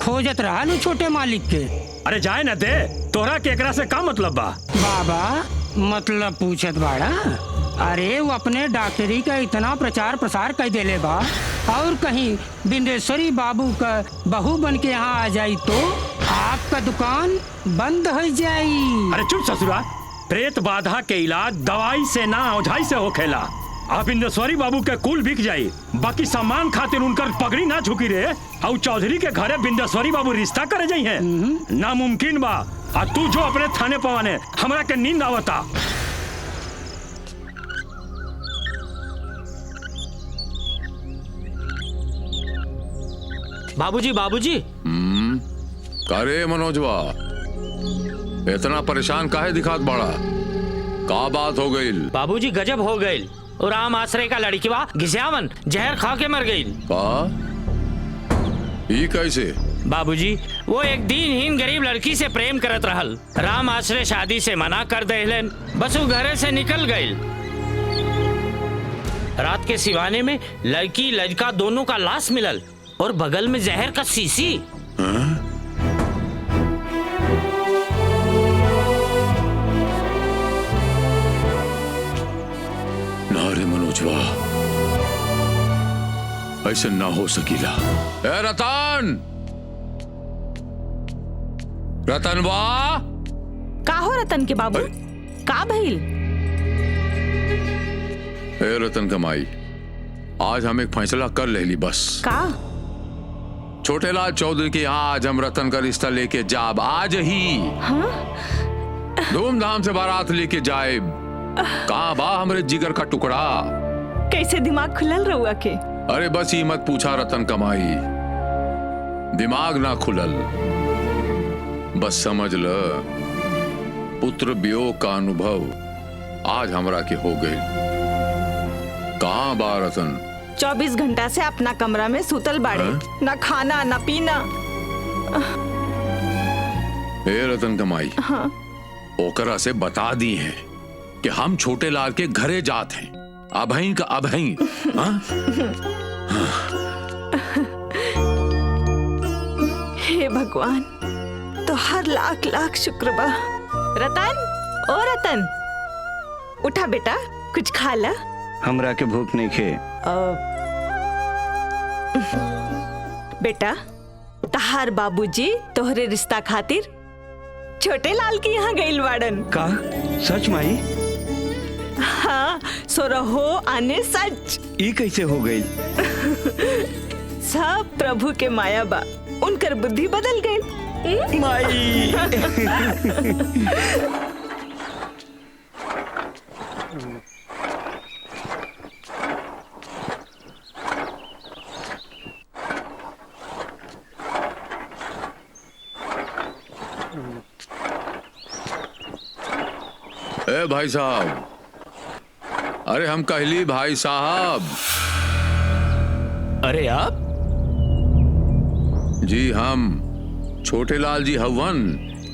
Speaker 15: खोजत रहल छोटे मालिक के।
Speaker 1: अरे जाए न दे, तोहरा के एकरा से का मतलब बा?
Speaker 15: बाबा, मतलब पूछत बाड़ा? अरे वो अपने डॉक्टरी का इतना प्रचार प्रसार कर देले बा और कहीं बिंदेश्वरी बाबू का बहू बन के यहाँ आ जाई तो आपका दुकान बंद हो जाई।
Speaker 1: अरे चुप ससुरा, प्रेत बाधा के इलाज दवाई से ना ओझाई से होखेला। आप बिंदेश्वरी बाबू के कुल बिक जाई, बाकी सम्मान खातिर उनकर पगड़ी ना झुकी रे। और चौधरी के घरे बिंदेश्वरी बाबू रिश्ता करे जाई है, नामुमकिन बा। आ तू जो अपने थाने पवाने, हमरा के नींद आवता।
Speaker 12: बाबूजी, बाबूजी।
Speaker 5: करे मनोजवा, इतना परेशान काहे दिखात बड़ा? का बात हो गई?
Speaker 12: बाबूजी गजब हो गई। और राम आश्रय का लड़कीवा घिसियावन जहर खा के मर गई।
Speaker 5: ये कैसे?
Speaker 12: बाबूजी, वो एक दीनहीन गरीब लड़की से प्रेम करत रहल। राम आश्रय शादी से मना कर देहलन, बस वो घरे से निकल गई। रात के सिवाने में लड़की लड़का दोनों का लाश मिलल और बगल में जहर का शीशी।
Speaker 5: ऐसे ना हो सकीला। ए रतन, रतनवा।
Speaker 14: का हो रतन के बाबू? का भइल?
Speaker 5: ए रतन कमाई, आज हम एक फैसला कर लेली बस।
Speaker 14: का?
Speaker 5: छोटेलाल चौधरी के यहाँ आज हम रतन का रिश्ता लेके जाब, आज ही।
Speaker 14: हाँ?
Speaker 5: धूमधाम से बारात लेके जाए। कहाँ बा हमरे जिगर का टुकड़ा?
Speaker 14: कैसे दिमाग खुलल रहुआ के?
Speaker 5: अरे बस ही मत पूछा रतन कमाई, दिमाग ना खुलल, बस समझ ल पुत्र वियोग का अनुभव आज हमरा के हो गई। कहाँ बा रतन?
Speaker 14: 24 घंटा से अपना कमरा में सुतल बाड़े, ना खाना ना पीना।
Speaker 5: ए रतन कमाई,
Speaker 14: हाँ?
Speaker 5: ओकरा से बता दी है कि हम छोटे लाल के घरे जात हैं, अभई का अभई। हाँ?
Speaker 14: हे भगवान, तो हर लाख लाख शुक्र बा। रतन, ओ रतन, उठा बेटा, कुछ खा ला।
Speaker 3: हमरा के भूख नहीं खे।
Speaker 14: बेटा, तहार बाबूजी तोहरे रिश्ता खातिर छोटे लाल के यहाँ गइल बाड़न।
Speaker 3: का? सच माई?
Speaker 14: हाँ, सो रहो आने सच।
Speaker 3: ई कैसे हो गई?
Speaker 14: सब प्रभु के माया बा, उनकर बुद्धि बदल गई।
Speaker 3: माई।
Speaker 5: ए भाई साहब, अरे हम कहली भाई साहब।
Speaker 13: अरे आप?
Speaker 5: जी हम छोटे लाल जी हवन।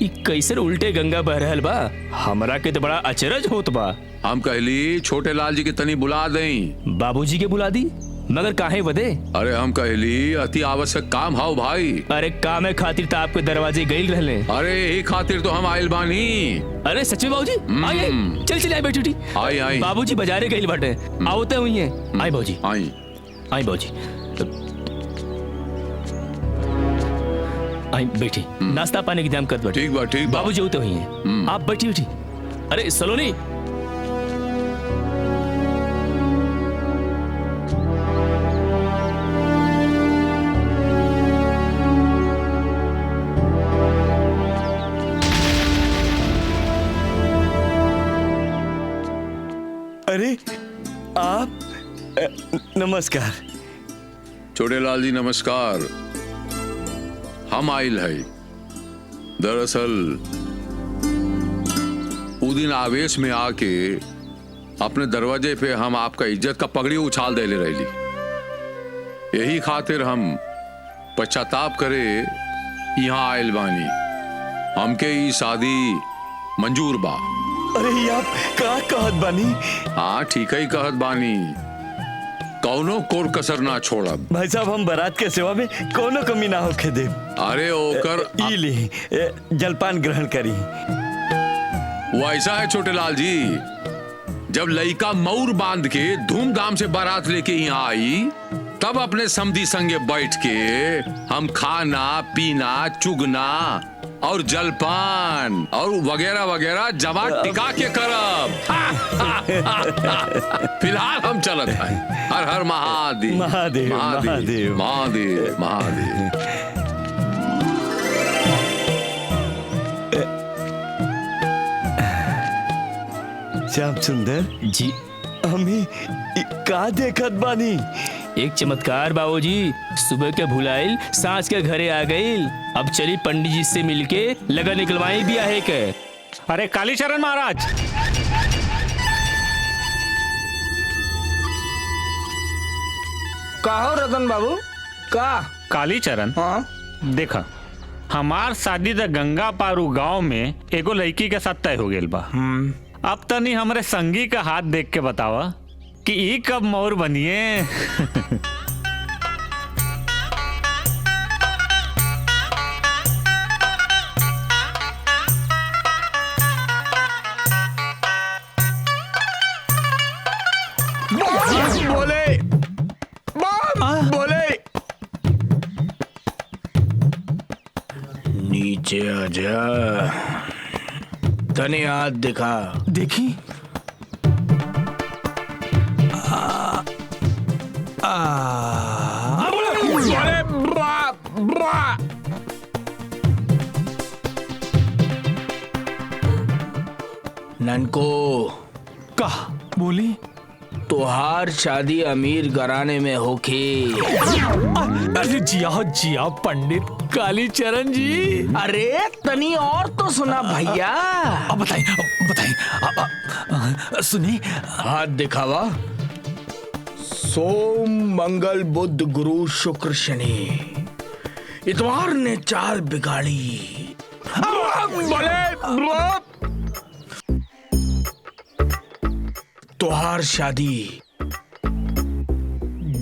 Speaker 13: ई कैसे उल्टे गंगा बह रहल बा? हमरा के तो बड़ा अचरज होत बा।
Speaker 5: हम कहली छोटे लाल जी के तनी बुला दें।
Speaker 13: बाबूजी के बुला दी, मगर काहे वदे?
Speaker 5: अरे हम कहली अति आवश्यक काम हाउ भाई।
Speaker 13: अरे काम खातिर तो आपके दरवाजे गई रहले।
Speaker 5: अरे यही खातिर तो हम आइल बानी।
Speaker 13: अरे सच में बाबूजी? आई आई, चल आई बेटी।
Speaker 5: आई आई।
Speaker 13: बाबूजी बाजारे गई बाटे, आवते हुई है। आई बाबूजी,
Speaker 5: आई
Speaker 13: आई बाबूजी। आई बेटी, नाश्ता पानी की इंतजाम कर दो।
Speaker 5: ठीक बा, ठीक बा।
Speaker 13: बाबूजी होते हुई हैं, आप बैठी बैठी। अरे सलोनी,
Speaker 3: अरे आप, नमस्कार।
Speaker 5: छोटे लाल जी नमस्कार। हम आइल है, दरअसल उ दिन आवेश में आके अपने दरवाजे पे हम आपका इज्जत का पगड़ी उछाल देले रहली। यही खातिर हम पश्चाताप करे यहाँ आइल बानी। हमके ई शादी मंजूर बा।
Speaker 3: अरे ये आप का कहत बानी?
Speaker 5: हाँ ठीक ही कहत बानी, कौनो कोर कसर ना छोड़ब।
Speaker 3: भाई साहब, हम बारात के सेवा में कोनो कमी ना होके दे।
Speaker 5: अरे ओकर
Speaker 3: ई ली, जलपान ग्रहण करी।
Speaker 5: वो ऐसा है छोटे लाल जी, जब लइका मऊर बांध के धूमधाम से बारात लेके यहाँ आई, तब अपने समधी संगे बैठ के हम खाना पीना चुगना और जलपान और वगैरह वगैरह जमा टिका के करब। फिलहाल हम चलत हैं। हर हर महादेव
Speaker 3: महादेव
Speaker 5: महादेव महादेव महादेव।
Speaker 3: श्याम सुंदर
Speaker 13: जी,
Speaker 3: हमें का देखत बानी?
Speaker 13: एक चमत्कार बाबूजी। सुबह के भुलाइल सांझ के घरे आ गईल। अब चली पंडित जी से मिलके लगन निकलवाई भी आहे के।
Speaker 7: अरे कालीचरण महाराज,
Speaker 15: का हो रतन बाबू? का?
Speaker 7: कालीचरण,
Speaker 15: हाँ?
Speaker 7: देखा, हमार शादी त गंगा पारू गांव में एगो लड़की के साथ तय हो गेल बा। अब तनी हमरे संगी का हाथ देख के बतावा कि ई कब मोर बनिए।
Speaker 9: बोले बोले
Speaker 16: जा जा तनी हाथ दिखा।
Speaker 13: देखी
Speaker 16: अरे बा ननको
Speaker 13: का बोली
Speaker 16: तोहार शादी अमीर घराने में होके।
Speaker 8: अरे जिया पंडित कालीचरण जी।
Speaker 16: अरे तनी और तो सुना भैया।
Speaker 8: अब बताइए सुनी।
Speaker 16: हाथ दिखावा। सोम मंगल बुध गुरु शुक्र शनि इतवार ने चाल बिगाड़ी। तोहार शादी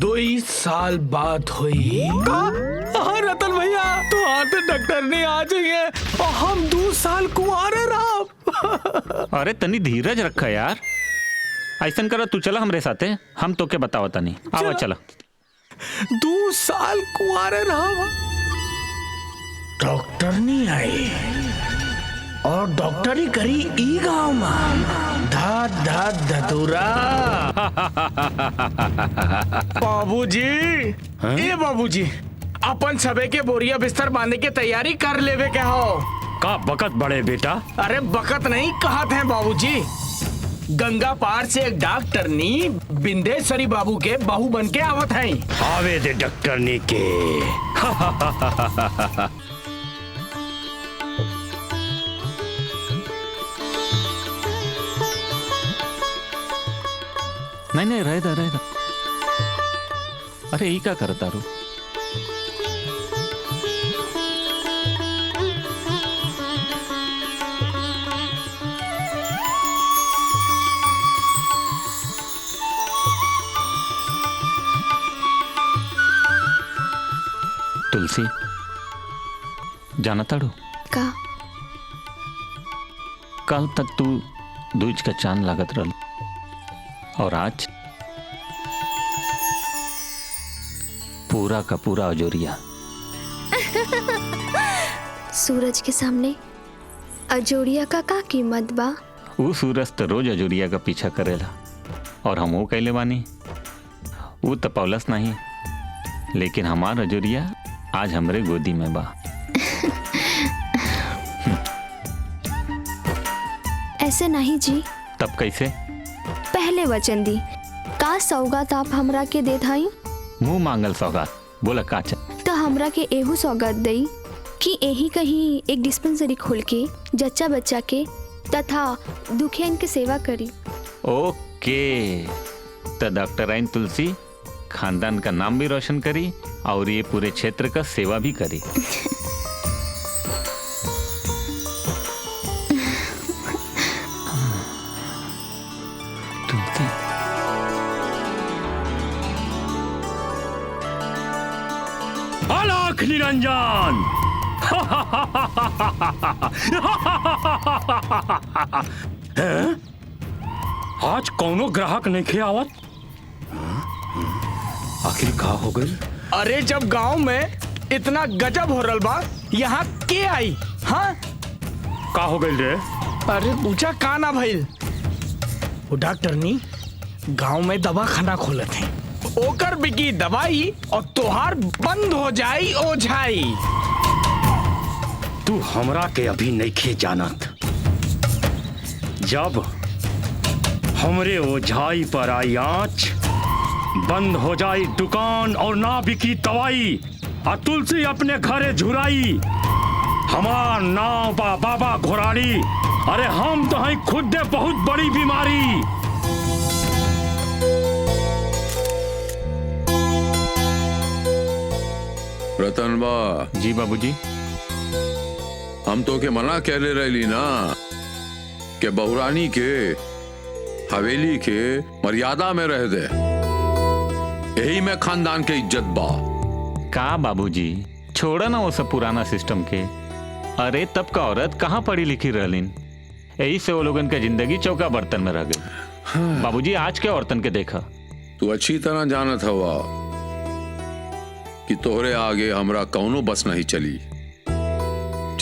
Speaker 16: 2 साल बाद हुई।
Speaker 8: हाँ रतन भैया तो आते डॉक्टर ने आ जाइए और हम 2 साल कुंवारे रहा।
Speaker 7: अरे तनी धीरज रखा यार। ऐसा करो तू चला हमरे साथे, हम तो के बताओ तनी। आओ चला।
Speaker 8: 2 साल कुंवारे रहा।
Speaker 16: डॉक्टर नहीं आई और डॉक्टरी करी ई गांव में। धा धा धतूरा। बाबूजी ए बाबूजी अपन सबे के बोरिया बिस्तर बांधने की तैयारी कर लेवे के हो।
Speaker 1: का बकत बड़े बेटा?
Speaker 16: अरे बकत नहीं कहते हैं बाबूजी। गंगा पार से एक डॉक्टरनी बिंदेश्वरी बाबू के बहू बन के आवत है।
Speaker 1: आवे दे डॉक्टरनी के।
Speaker 7: नहीं रहेगा। अरे यही क्या करता रू? तुलसी जाना ताड़ू
Speaker 10: का
Speaker 7: कल तक तू दूज का चांद लागत रल और आज पूरा का पूरा अजोरिया।
Speaker 10: सूरज के सामने अजोरिया का कीमत बा?
Speaker 7: वो सूरज तो रोज अजोरिया का पीछा करेला और हम वो कैले बानी। वो तो पौलस नहीं, लेकिन हमार अजोरिया आज हमरे गोदी में बा।
Speaker 10: ऐसे नहीं जी।
Speaker 7: तब कैसे?
Speaker 10: पहले वचन दी का सौगात आप हमरा के देत हई।
Speaker 7: मुंह मांगल सौगात बोला काचा।
Speaker 10: तो हमरा के एहू सौगात दई कि यही कहीं एक डिस्पेंसरी खोल के जच्चा बच्चा के तथा दुखियन के सेवा करी।
Speaker 7: ओके तो डॉक्टर आइन तुलसी खानदान का नाम भी रोशन करी और ये पूरे क्षेत्र का सेवा भी करी। तुलसी
Speaker 1: अलख निरंजन। आज कौनो ग्राहक नहीं खे आवत। आखिर का हो गई?
Speaker 16: अरे जब गांव में इतना गजब हो रहा बा यहाँ के आई? हाँ
Speaker 1: का हो गई रे?
Speaker 16: अरे पूछा का ना भइल। वो डॉक्टरनी गांव में दवा खाना खोलत है। ओकर बिकी दवाई और तोहार बंद हो जाई ओझाई।
Speaker 1: तू हमरा के अभी नहीं खे जानत। जब हमरे ओझाई पर आई आँच, बंद हो जाई दुकान और ना बिकी दवाई, और तुलसी अपने घरे झुराई। हमार नाव बा बाबा घोराड़ी। अरे हम तो हैं खुद दे बहुत बड़ी बीमारी।
Speaker 5: रतन बा
Speaker 7: जी बाबूजी।
Speaker 5: हम तो के मना कह ले रही ना कि बहुरानी के हवेली के मर्यादा में रह दे। यही में खानदान के इज्जत बा।
Speaker 7: का बाबूजी छोड़ा ना वो सब पुराना सिस्टम के। अरे तब का औरत कहाँ पढ़ी लिखी रहलीन, यही से वो लोगन के जिंदगी चौका बर्तन में रह गई। बाबूजी आज के औरतन के देखा।
Speaker 5: तू अच्छी तरह जानत हवा कि तोहरे आगे हमरा कौनो बस नहीं चली।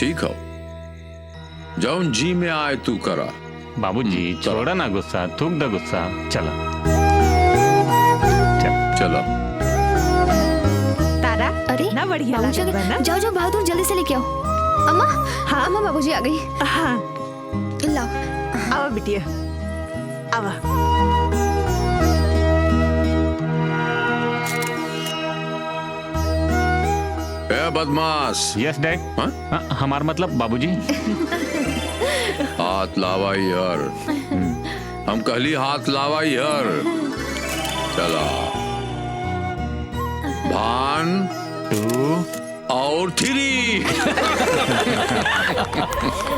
Speaker 5: ठीक हो, जौन जी में आए तू करा।
Speaker 7: बाबूजी छोड़ा ना गुस्सा, थूक दे गुस्सा। चलो
Speaker 5: चलो।
Speaker 14: तारा
Speaker 10: अरे
Speaker 14: ना बढ़िया
Speaker 10: बाबूजी
Speaker 14: लागत बा ना?
Speaker 10: जाओ जाओ बहादुर जल्दी से लेके आओ। अम्मा हाँ अम्मा बाबूजी आ गई।
Speaker 14: हाँ
Speaker 10: लाओ
Speaker 14: आवा बिटिया आवा।
Speaker 5: ए बदमाश।
Speaker 7: Yes dad. हमार मतलब बाबूजी।
Speaker 5: हाथ लावा यार। हम कहली हाथ लावा यार। चला 1 2 और 3।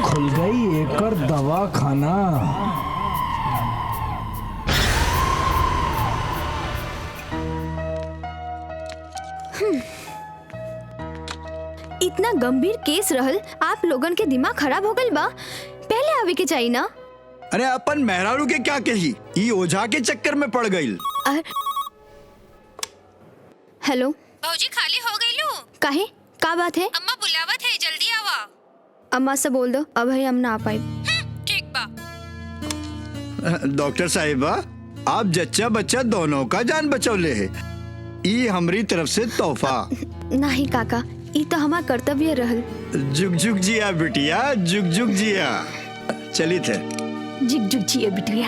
Speaker 16: खुल गई एक और दवा खाना।
Speaker 10: इतना गंभीर केस रहल, आप लोगन के दिमाग खराब हो गइल बा। पहले आवे के चाहिए ना।
Speaker 9: अरे अपन मेहरारू के क्या कही, ई ओझा के चक्कर में पड़ गई।
Speaker 10: हेलो
Speaker 6: भौजी खाली हो गई लू?
Speaker 10: काहे का बात है?
Speaker 6: अम्मा बुलावत है, जल्दी आवा।
Speaker 10: अम्मा से बोल दो अब हम ना आ पाए।
Speaker 6: ठीक बा।
Speaker 9: डॉक्टर साहिबा, आप जच्चा बच्चा दोनों का जान बचौले है। ई हमारी तरफ से तोहफा।
Speaker 10: नहीं काका, ई तो हमार कर्तव्य रहल।
Speaker 9: जुग जुग जिया बिटिया, जुग जुग जिया। चली थे
Speaker 2: जुग जुग जिया बिटिया।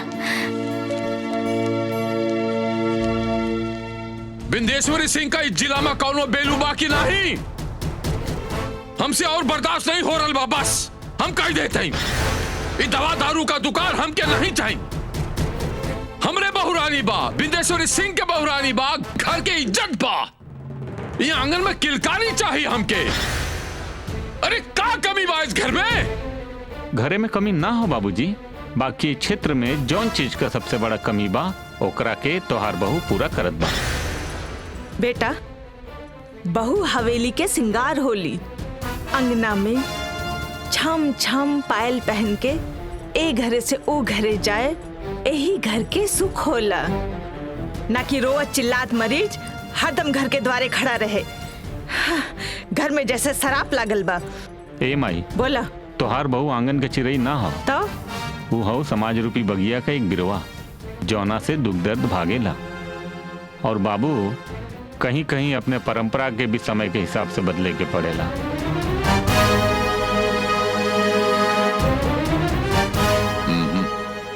Speaker 5: बिंदेश्वरी सिंह का इस जिला में कौनो बेलू बाकी नहीं। हमसे और बर्दाश्त नहीं हो रहा बा। बस हम कह देते हैं, ये दवा दारू का दुकान हमके नहीं चाहिए। हमरे बहुरानी बा, बिंदेश्वरी सिंह के बहुरानी बा, घर के इज्जत बा। ये आंगन में किलकारी चाहिए हमके। अरे का कमी बा इस घर में?
Speaker 7: घरे में कमी ना हो बाबूजी, बाकी क्षेत्र में जौन चीज का सबसे बड़ा कमी बा ओकरा के तोहार बहू पूरा करत बा।
Speaker 14: बेटा, बहू हवेली के सिंगार होली। अंगना में छम छम पायल पहन के ए घरे से ओ घरे जाए, यही घर के सुख होला। ना कि रोज चिल्लात मरीज हरदम घर के द्वारे खड़ा रहे। घर में जैसे शराब लागल बा।
Speaker 7: ए माई
Speaker 14: बोला।
Speaker 7: तोहार बहू आंगन के चिरई ना हो,
Speaker 14: तो
Speaker 7: वो हो समाज रूपी बगिया का एक बिरवा, जौना से दुख दर्द भागेला। और बाबू कहीं कहीं अपने परंपरा के भी समय के हिसाब से बदले के पड़ेला।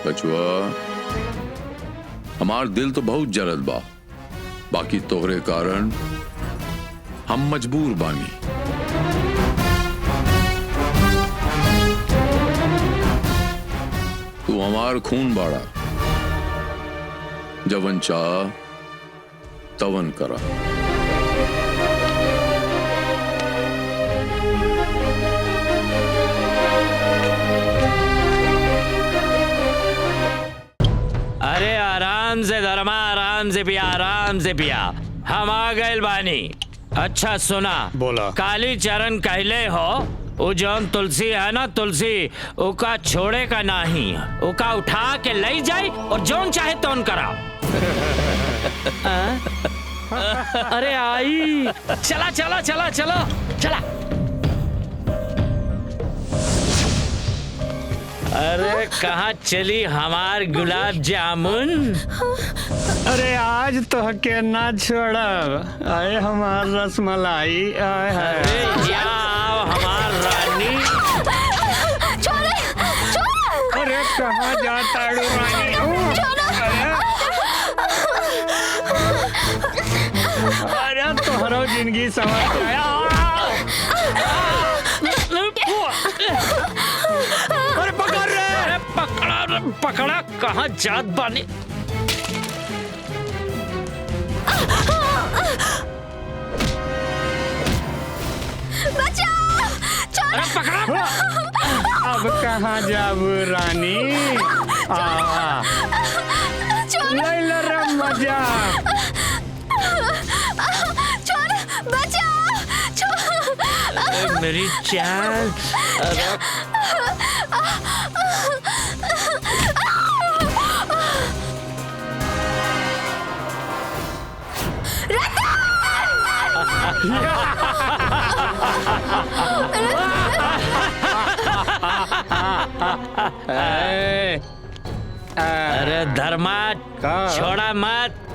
Speaker 5: बचवा, हमार दिल तो बहुत जरद बा, बाकी तोहरे कारण हम मजबूर बानी। तू हमार खून बाड़ा, जवन चाह तवन करा।
Speaker 12: अरे आराम से धर्मा, आराम से पिया, आराम से पिया। हम आ गए बानी। अच्छा सुना,
Speaker 8: बोला।
Speaker 12: काली चरण कहले हो, वो जौन तुलसी है ना, तुलसी उका छोड़े का नहीं, उका उठा के ले जाए और जौन चाहे तौन करा। अरे आई, चला चला चला चला चला। अरे कहाँ चली हमार गुलाब जामुन?
Speaker 15: अरे आज तो के ना छोड़ा, आए हमार रसमलाई। आए
Speaker 12: अरे जाओ हमार रानी।
Speaker 15: अरे कहाँ जाता है रानी? अरे तोहरो जिंदगी समझ आया।
Speaker 12: अरे पकड़ रे, अरे पकड़ा रे, पकड़ा। कहाँ जात बानी?
Speaker 15: अरे पकड़ा। अब कहाँ जाबू रानी? ले लो रे मजा।
Speaker 12: मेरी जान। अरे अरे धर्मा छोड़ा मत।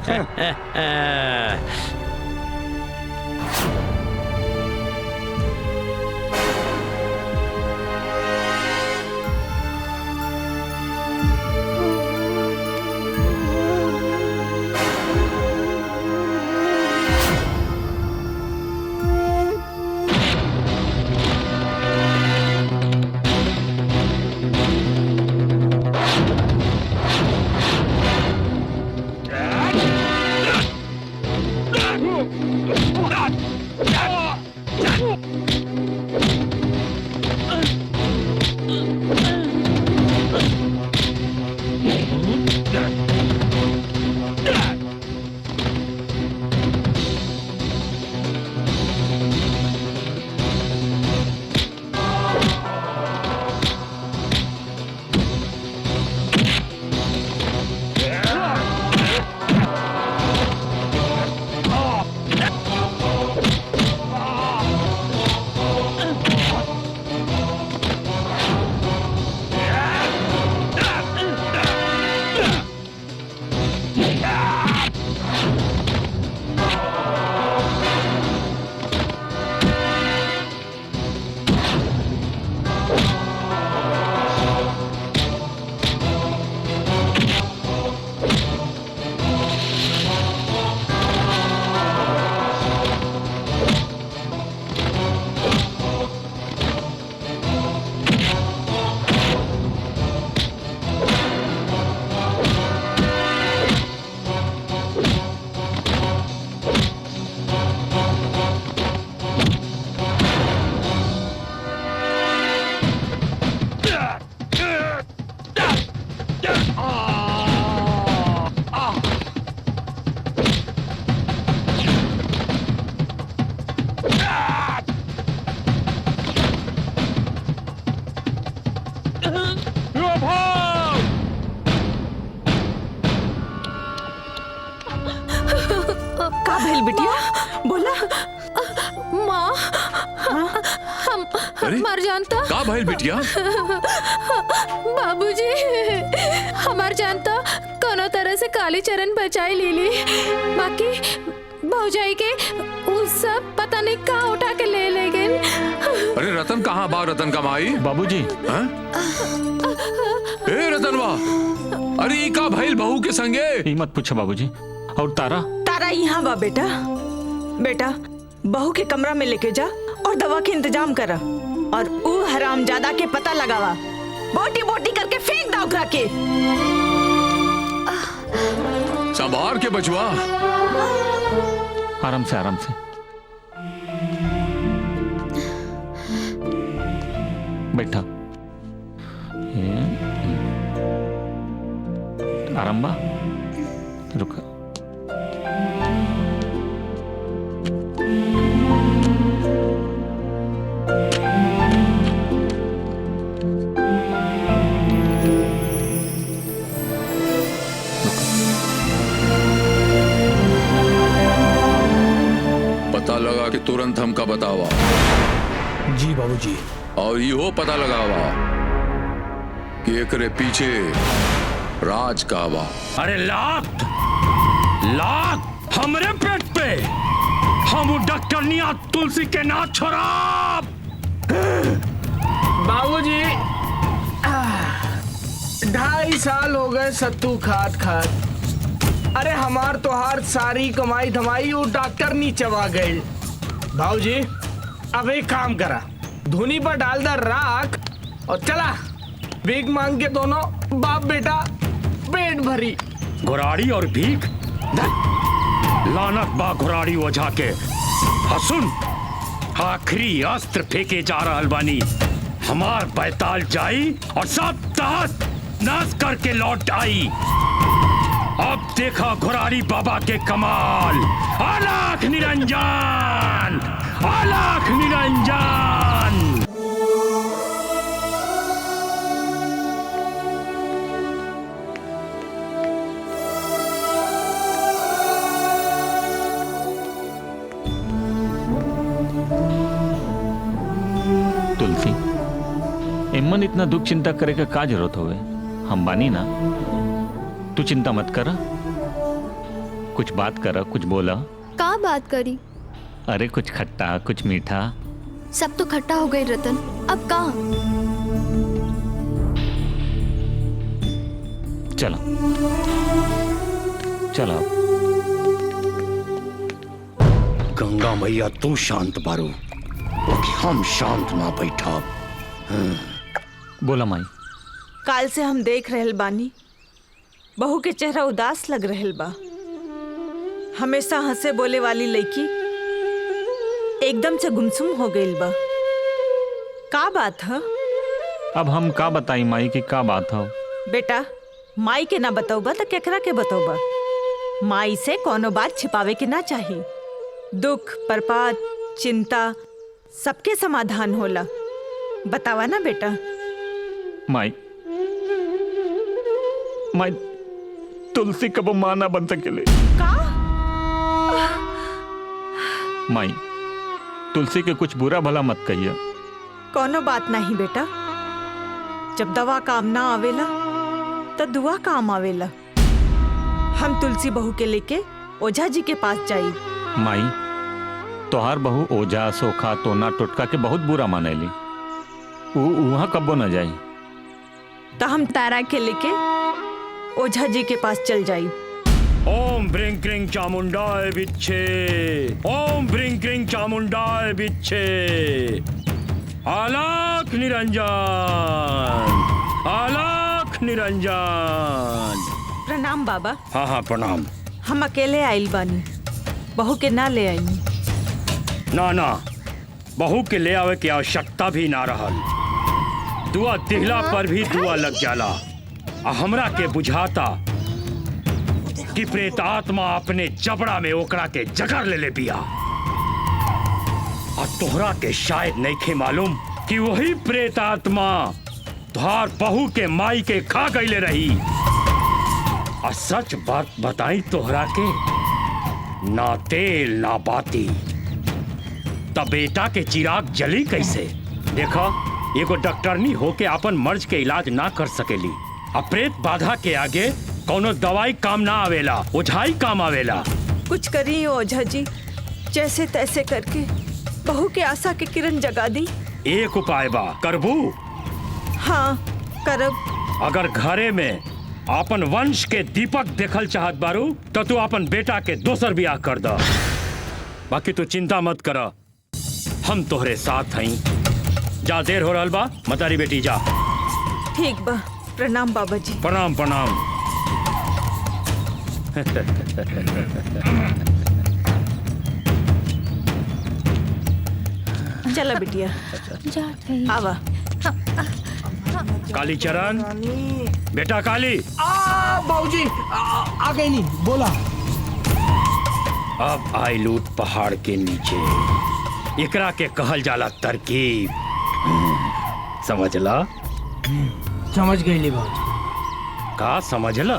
Speaker 14: का भइल बिटिया बोला।
Speaker 6: माँ हम मर जानता।
Speaker 5: का भइल बिटिया?
Speaker 6: बाबूजी हमार जानता कोनो तरह से काली चरण बचाई ली बाकी भौजाई के उ सब पता नहीं कहाँ उठा के ले गए।
Speaker 5: अरे रतन कहाँ बा? रतन का माई
Speaker 7: बाबूजी।
Speaker 5: ए रतनवा, अरे ई का भइल बहू के संगे?
Speaker 7: ई मत पूछो बाबूजी। और तारा?
Speaker 14: तारा यहाँ बा बेटा। बेटा बहू के कमरा में लेके जा और दवा के इंतजाम करा और ऊ हरामजादा के पता लगावा। बोटी बोटी करके फेंक दो ओकरा के।
Speaker 5: संभार के बचवा।
Speaker 7: आराम से आराम से। बैठा। आराम बा। रुका।
Speaker 5: पता लगा कि तुरंत हमका बतावा।
Speaker 16: जी बाबूजी।
Speaker 5: और यो पता लगावा कि एकरे पीछे राज का बा।
Speaker 1: अरे लात लात हमरे पेट पे। हम डॉक्टरनिया तुलसी के ना छोड़ा।
Speaker 16: बाबूजी 2.5 साल हो गए सत्तू खात खात। अरे हमार तोहार सारी कमाई धमाई वो डॉक्टर नी चबा गई। बाबूजी अब एक काम करा, धुनी पर डाल दर राख और चला भीख मांग के दोनों बाप बेटा पेट भरी।
Speaker 1: घुराड़ी और भीख? लानत बा घुराड़ी ओझा के। हसुन आखिरी अस्त्र फेंके जा रहल बानी। हमार बैताल जाई और सब तहस नाश करके लौट आई। अब देखा घुराड़ी बाबा के कमाल। अलख निरंजन, अलख निरंजन।
Speaker 7: तुलसी इमन इतना दुख चिंता करे का का जरूरत होवे? हम बानी ना, तू चिंता मत कर। कुछ बात कर, कुछ बोला।
Speaker 10: का बात करी?
Speaker 7: अरे कुछ खट्टा कुछ मीठा।
Speaker 10: सब तो खट्टा हो गई रतन, अब का?
Speaker 7: चलो चलो।
Speaker 17: गंगा मैया तू शांत बारू, हम शांत ना बैठा।
Speaker 7: बोला माई।
Speaker 14: काल से हम देख रहल बानी, बहू के चेहरा उदास लग रहल बा। हमेशा हंसे बोले वाली लड़की एकदम से गुमसुम हो गई बा। का बात है?
Speaker 7: अब हम का बताई माई की का बात हो?
Speaker 14: बेटा, माई के ना बताऊबा तो केकरा के बताऊबा? माई से कोनो बात छिपावे के ना चाहिए। दुख, परपात, चिंता सबके समाधान होला। बतावा ना बेटा।
Speaker 7: माई माई तुलसी कब मां ना बन सकेले।
Speaker 14: का?
Speaker 7: माई तुलसी के कुछ बुरा भला मत कहिए।
Speaker 14: कोनो बात नहीं बेटा, जब दवा काम ना आवेला तो दुआ काम आवेला। हम तुलसी बहू के लेके ओझा जी के पास जाई।
Speaker 7: माई तोहार बहू ओझा सोखा टोना टोटका के बहुत बुरा मानेली, वहां कब्बो न जाई।
Speaker 14: तो हम तारा के लेके ओझा जी के पास चल जाई।
Speaker 1: ओम ब्रिंग क्रिंग चामुंडाय बिच्छे, ओम ब्रिंग क्रिंग चामुंडाय बिच्छे, आलाख निरंजन, आलाख निरंजन।
Speaker 14: प्रणाम बाबा।
Speaker 1: हाँ हाँ प्रणाम।
Speaker 14: हम अकेले आइल बानी, बहू के ना ले आई।
Speaker 1: ना ना, बहू के ले आवे की आवश्यकता भी ना रहल। दुआ दिहला पर भी दुआ लग जाला। हमरा के बुझाता कि प्रेत आत्मा अपने जबड़ा में ओकरा के जगह ले बिया। और तोहरा के शायद नहीं खे मालूम कि वही प्रेत आत्मा तुहार बहू के माई के खा गईले रही। और सच बात बताई तोहरा के, ना तेल ना बाती, तब बेटा के चिराग जली कैसे? देखा, एगो डॉक्टरनी होके अपन मर्ज के इलाज ना कर सकेली। प्रेत बाधा के आगे कोनो दवाई काम ना आवेला, ओझाई काम आवेला।
Speaker 14: कुछ करी ओझा जी, जैसे तैसे करके बहू के आशा के किरण जगा दी।
Speaker 1: एक उपाय बा, करबू?
Speaker 14: हाँ करब।
Speaker 1: अगर घरे में अपन वंश के दीपक देखल चाहत बारू तो तू अपन बेटा के दोसर ब्याह कर द। बाकी तू चिंता मत कर, हम तोहरे साथ हई। जा, देर हो रहल बा, मतारी बेटी जा।
Speaker 14: ठीक बा, प्रणाम बाबा जी।
Speaker 1: प्रणाम प्रणाम।
Speaker 14: चला बिटिया, आवा।
Speaker 1: काली चरण, बेटा काली।
Speaker 16: बाबूजी आ गई नहीं, बोला।
Speaker 1: अब आई लूट पहाड़ के नीचे, एकरा के कहल जाला तरकीब। समझला?
Speaker 16: समझ गई बाबूजी।
Speaker 1: का समझला?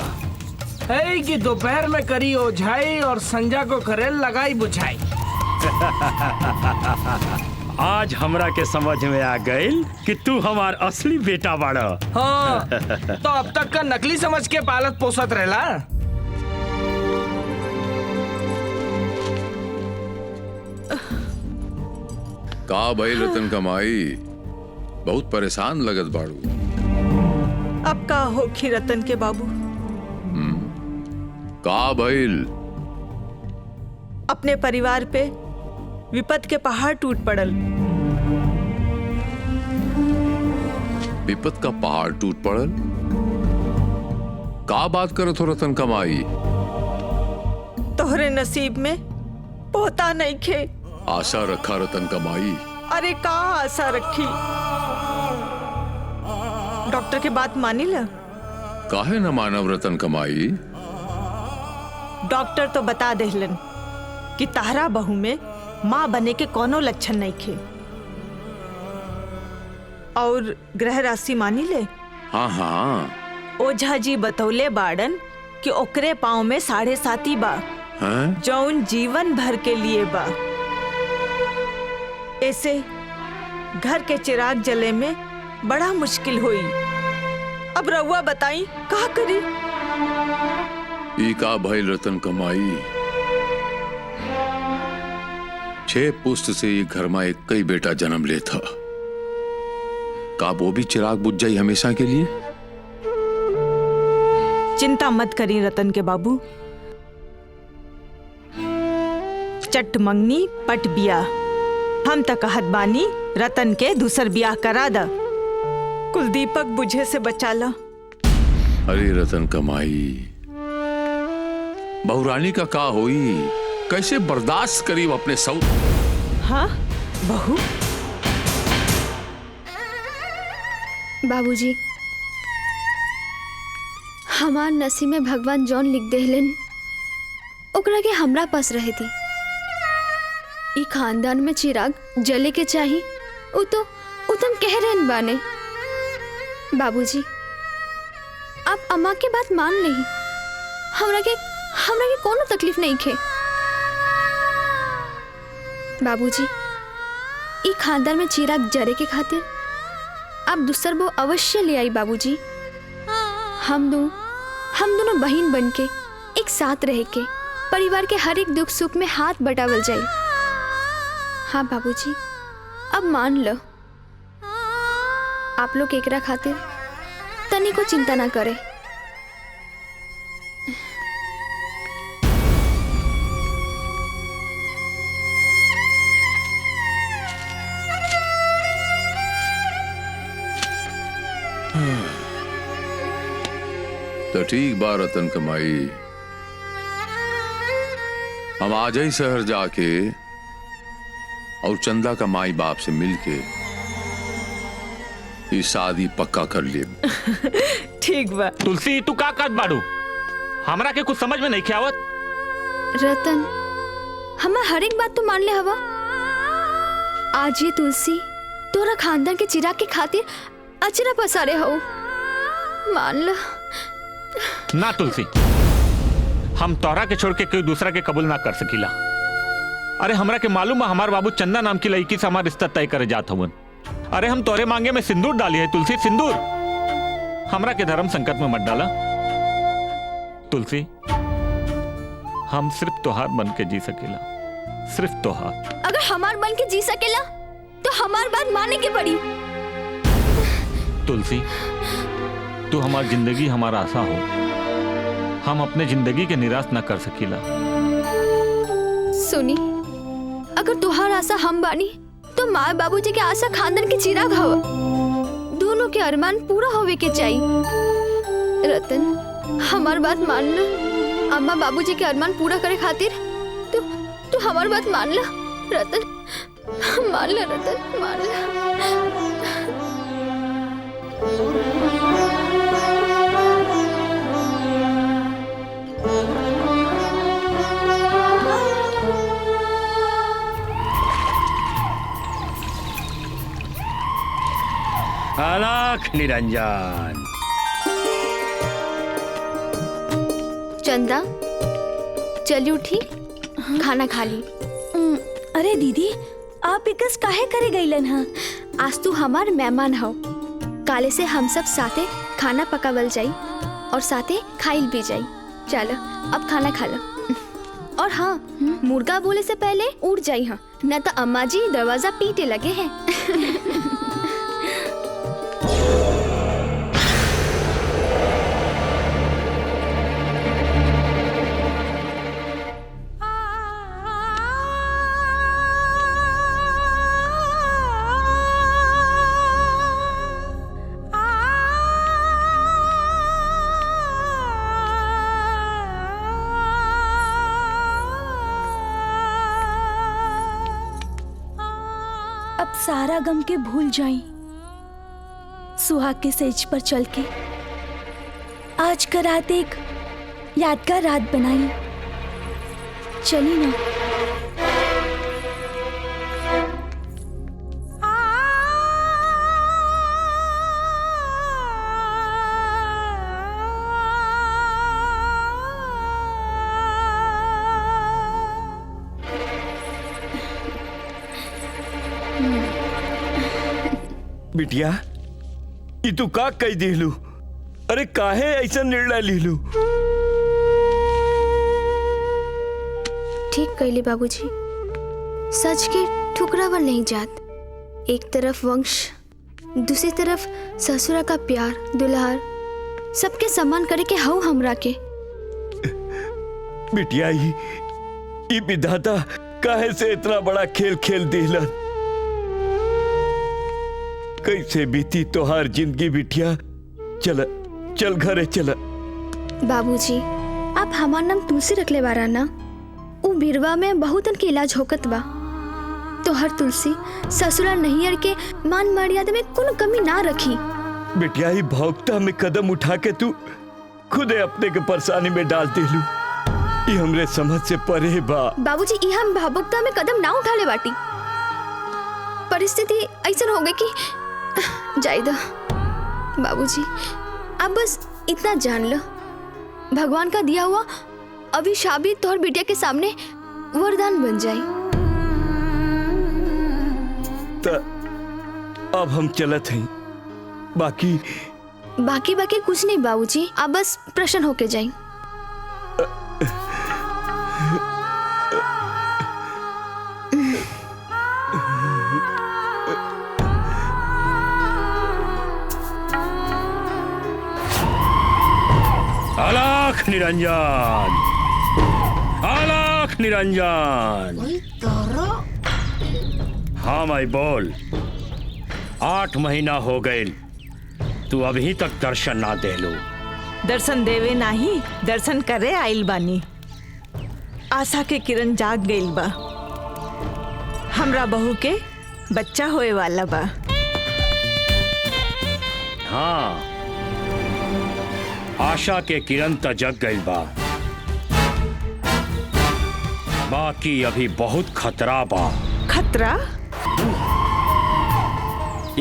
Speaker 16: है कि दोपहर में करी ओझाई और संजा को करे लगाई बुझाई।
Speaker 1: आज हमरा के समझ में आ गई कि तू हमार असली बेटा बाड़ा।
Speaker 16: हाँ, तो अब तक का नकली समझ के पालत पोसत रहला।
Speaker 5: का भाई रतन कमाई, बहुत परेशान लगत बाड़ू।
Speaker 14: अब का होखी रतन के बाबू?
Speaker 5: का भइल?
Speaker 14: अपने परिवार पे विपद के पहाड़ टूट पड़ल।
Speaker 5: विपद का पहाड़ टूट पड़ल? का बात करत हो रतन कमाई?
Speaker 14: तोहरे नसीब में पोता नहीं खे।
Speaker 5: आशा रखा रतन कमाई।
Speaker 14: अरे का आशा रखी? डॉक्टर के बात मानी ला?
Speaker 5: काहे न मानव रतन कमाई?
Speaker 14: डॉक्टर तो बता देहलन कि तारा बहू में माँ बने के कोनो लक्षण नहीं खे। और ग्रह राशि मानी ले?
Speaker 5: हाँ हाँ।
Speaker 14: ओझा जी बतौले बाड़न कि ओकरे पाँव में 7.5 बा, जौन जीवन भर के लिए बा। ऐसे घर के चिराग जले में बड़ा मुश्किल हुई। अब रउआ बताई का करी।
Speaker 5: ई का भइल रतन कमाई। 6 पुस्त से ये घर में एक कई बेटा जन्म ले था। का वो भी चिराग बुझ जाई हमेशा के लिए?
Speaker 14: चिंता मत करी रतन के बाबू। चट मंगनी पट बिया। हम तक कहत बानी रतन के दूसर बियाह करा द। कुलदीपक बुझे से बचा ला।
Speaker 5: अरे रतन कमाई, बहुरानी का का होई? कैसे बर्दाश्त करी अपने सौ?
Speaker 14: हाँ बहू।
Speaker 10: बाबूजी, हमार नसीब में भगवान जौन लिख देहलन ओकरा के हमरा पास रहे थी। ई खानदान में चिराग जले के चाही उ तो तुम कह रहे बाने। बाबूजी, आप अम्मा के बात मान नहीं। हमरा के कोनो तकलीफ नहीं खे। बाबूजी, ई खानदान में चिराग जरे के खातिर आप दूसर वो अवश्य ले आई। बाबूजी, हम दोनों बहन बन के एक साथ रह के परिवार के हर एक दुख सुख में हाथ बटावल जाए। हाँ बाबूजी, अब मान लो। आप लोग एकरा खातिर तनी को चिंता ना करे।
Speaker 5: तो ठीक बा रतन कमाई, हम आज ही शहर जाके और चंदा का माई बाप से मिलके ये शादी पक्का कर लिए।
Speaker 14: ठीक बा।
Speaker 7: तुलसी, तू का करत बाड़ू? हमरा के कुछ समझ में नहीं आवत।
Speaker 10: रतन, हमार हर एक बात तो मान ले हवा। आज ये तुलसी तोरा खानदान के चिराग के खातिर अचरा पसारे हो। मान लो।
Speaker 7: ना तुलसी, हम तोहरा के छोड़ के कोई दूसरा के कबूल ना कर सकीला। अरे हमरा के मालूम है हमार बाबू चंदा नाम की लड़की से हमारा रिश्ता तय करे जात हवन। अरे हम तोरे मांगे में सिंदूर डाली है तुलसी, सिंदूर। हमरा के धर्म संकट में मत डाला तुलसी। हम सिर्फ तोहार बन के जी सकेला, सिर्फ तोहार।
Speaker 10: अगर हमार बन के जी सकेला तो हमार बात माने के पड़ी।
Speaker 7: तुलसी, तू हमार जिंदगी हमारा आशा हो। हम अपने जिंदगी के निराश ना कर सकीला।
Speaker 10: सुनी, अगर तुहार आशा हम बानी तो माँ बाबूजी के आशा खानदान के चिराग हवा। दोनों के अरमान पूरा होवे के चाहिए। रतन, हमार बात मान ला। अम्मा बाबूजी के अरमान पूरा करे खातिर तू हमार बात मान ला। रतन, मान ला। रतन, मान ला।
Speaker 3: अलख निरंजन।
Speaker 10: चंदा, चली उठी, खाना खा ली।
Speaker 2: अरे दीदी, आप इकस काहे करे गईलन हा?
Speaker 10: आज तू हमार मेहमान हो। काले से हम सब साथे खाना पकावल जाई और साथे खाइल भी जाई। चलो अब खाना खा लो। और हाँ, मुर्गा बोले से पहले उड़ जाई। हाँ, न तो अम्मा जी दरवाजा पीटे लगे हैं।
Speaker 2: अब सारा गम के भूल जाएं, सुहाग के सेज पर चल के आज का रात एक यादगार रात बनाई। चली ना।
Speaker 3: बिटिया, ई तू का कह दिलू? अरे काहे ऐसा निर्णय लीलू?
Speaker 10: ठीक कहले बाबूजी, सच के ठुकरावल नहीं जात। एक तरफ वंश, दूसरी तरफ ससुरा का प्यार दुलार, सबके सम्मान करे के हऊ हमरा के।
Speaker 3: बिटिया ई विधाता काहे से इतना बड़ा खेल खेल दिलन? कैसे बीती तोहार जिंदगी बिटिया? चल घरे चल।
Speaker 10: बाबूजी, आप हमार नाम तुलसी रखले बारा ना? उ बिरवा में बहुतन के इलाज होकत बा। तो हर तुलसी ससुरा नैहर के मान मर्यादा में कोनो कमी ना रखी।
Speaker 3: बिटिया ही भौकता में कदम उठा के तू खुदे अपने के परेशानी में डाल दिलू। ये हमरे समझ से परे बा।
Speaker 10: बाबूजी, ई हम भावुकता में कदम ना उठा ले बाटी। परिस्थिति ऐसा हो गई कि जाए दो। बाबूजी, आप बस इतना जान लो, भगवान का दिया हुआ अभिशाप भी तोहर बिटिया के सामने वरदान बन जाए।
Speaker 3: अब हम चलत हैं।
Speaker 10: बाकी कुछ नहीं बाबूजी, आप बस प्रसन्न होके जाए।
Speaker 1: अलख निरंजन, अलख निरंजन। हाँ माई बोल। 8 महीना हो गए, तू अभी तक दर्शन ना दे लो।
Speaker 14: दर्शन देवे नाही, दर्शन करे आइल बानी। आशा के किरण जाग गइल बा। हमरा बहू के बच्चा होए वाला बा।
Speaker 1: हाँ, आशा के किरण त जग गइल बा, बाकी अभी बहुत खतरा बा।
Speaker 14: खतरा?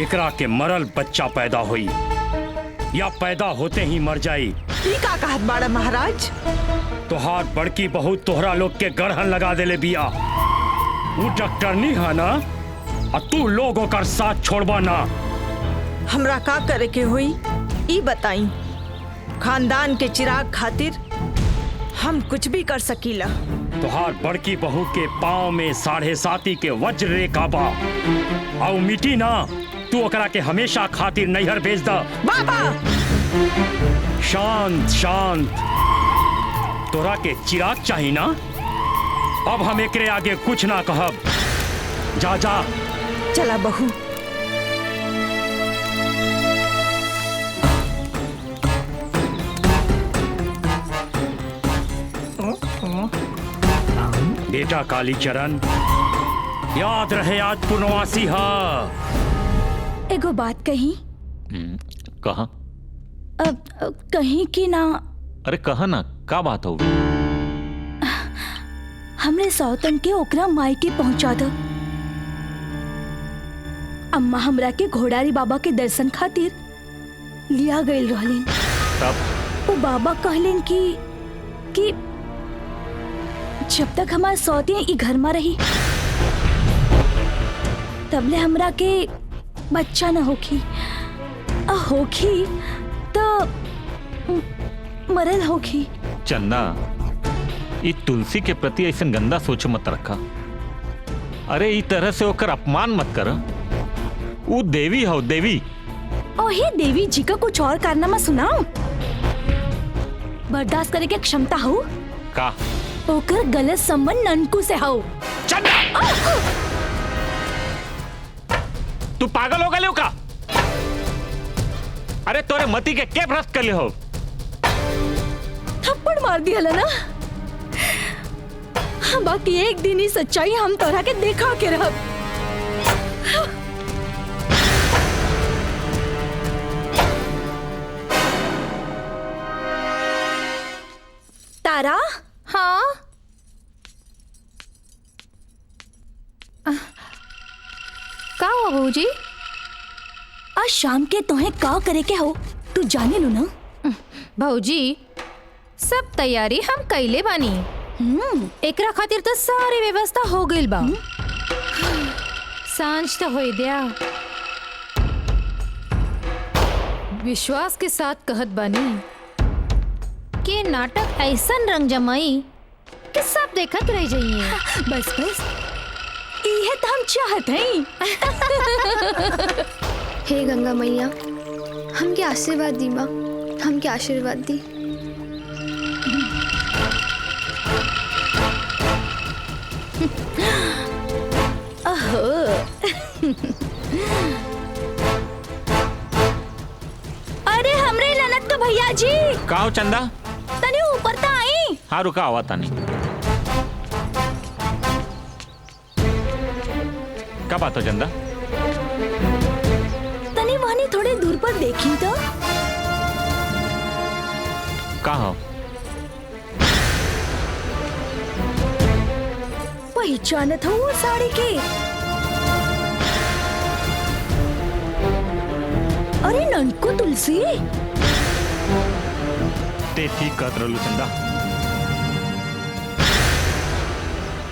Speaker 1: एकरा के मरल बच्चा पैदा हुई या पैदा होते ही मर जाई।
Speaker 14: ई का कहत बाड़ा महाराज?
Speaker 1: तोहार बड़की बहू तोहरा लोग के गढ़न लगा देले बिया। वो डॉक्टरनी है ना, और तू लोग ओकर साथ छोड़बा ना।
Speaker 14: हमरा का करे के हुई ई बताई। खानदान के चिराग खातिर हम कुछ भी कर सकीला।
Speaker 1: तोहार बड़की बहू के पाँव में 7.5 के वज्र रेखा बा, और मिटी ना। तू ओकरा के हमेशा खातिर नैहर भेज दा।
Speaker 14: बाबा!
Speaker 1: शांत शांत। तोरा के चिराग चाहिए ना? अब हम एकरे आगे कुछ ना कहब। जा जा।
Speaker 14: चला बहू।
Speaker 1: बेटा कालीचरण, याद रहे आज पूर्णवासी हा।
Speaker 2: एगो बात कही?
Speaker 7: कहा?
Speaker 2: कहीं की ना।
Speaker 7: अरे कहा ना, का बात हो?
Speaker 2: हमरे सौतन के ओकरा माई के पहुंचा दो। अम्मा हमरा के घोड़ारी बाबा के दर्शन खातिर लिया गइल रहलीन।
Speaker 7: तब
Speaker 2: वो बाबा कहलिन कि जब तक हमार सौते ई घर में रही, तबले हमरा के बच्चा न होखी। होखी तो मरल होखी।
Speaker 7: चंदा, ये तुलसी के प्रति ऐसा गंदा सोच मत रखा। अरे ई तरह से होकर अपमान मत कर। वो देवी हो, देवी।
Speaker 2: ओहे देवी जी का कुछ और कारनामा सुनाओ। बर्दाश्त करे के क्षमता हो
Speaker 7: का?
Speaker 2: ओकर गलत संबंध ननकू से हो।
Speaker 7: तू पागल हो गए का? अरे तोरे मती के भ्रष्ट कर ले हो।
Speaker 2: थप्पड़ मार दिया ना। बाकी एक दिन ही सच्चाई हम तोरा के देखा के रह। तारा?
Speaker 6: हाँ? का हुआ बहूजी?
Speaker 2: आज शाम के तोहे का करे के हो, तू जाने लो ना।
Speaker 6: बहूजी, सब तैयारी हम कैले बानी। एकरा खातिर तो सारी व्यवस्था हो गइल बा। सांझ तो होई दिया। विश्वास के साथ कहत बानी कि नाटक ऐसा रंग जमाई कि सब देखत रह जाइए।
Speaker 2: बस बस ये तो हम चाहत हैं।
Speaker 10: हे गंगा मैया, हमके आशीर्वाद दी माँ, हमके आशीर्वाद दी।
Speaker 2: अरे हमरे लनत तो भैया जी
Speaker 7: का हो चंदा?
Speaker 2: तनी ऊपर ता आई।
Speaker 7: हाँ रुका हुआ तानी। क्या बात हो चंदा?
Speaker 2: तनी वहानी थोड़े दूर पर देखी तो।
Speaker 7: का हो?
Speaker 2: पहचानत हो वो साड़ी के? अरे ननको तुलसी।
Speaker 7: ते ठीक कहत रहलू चंदा।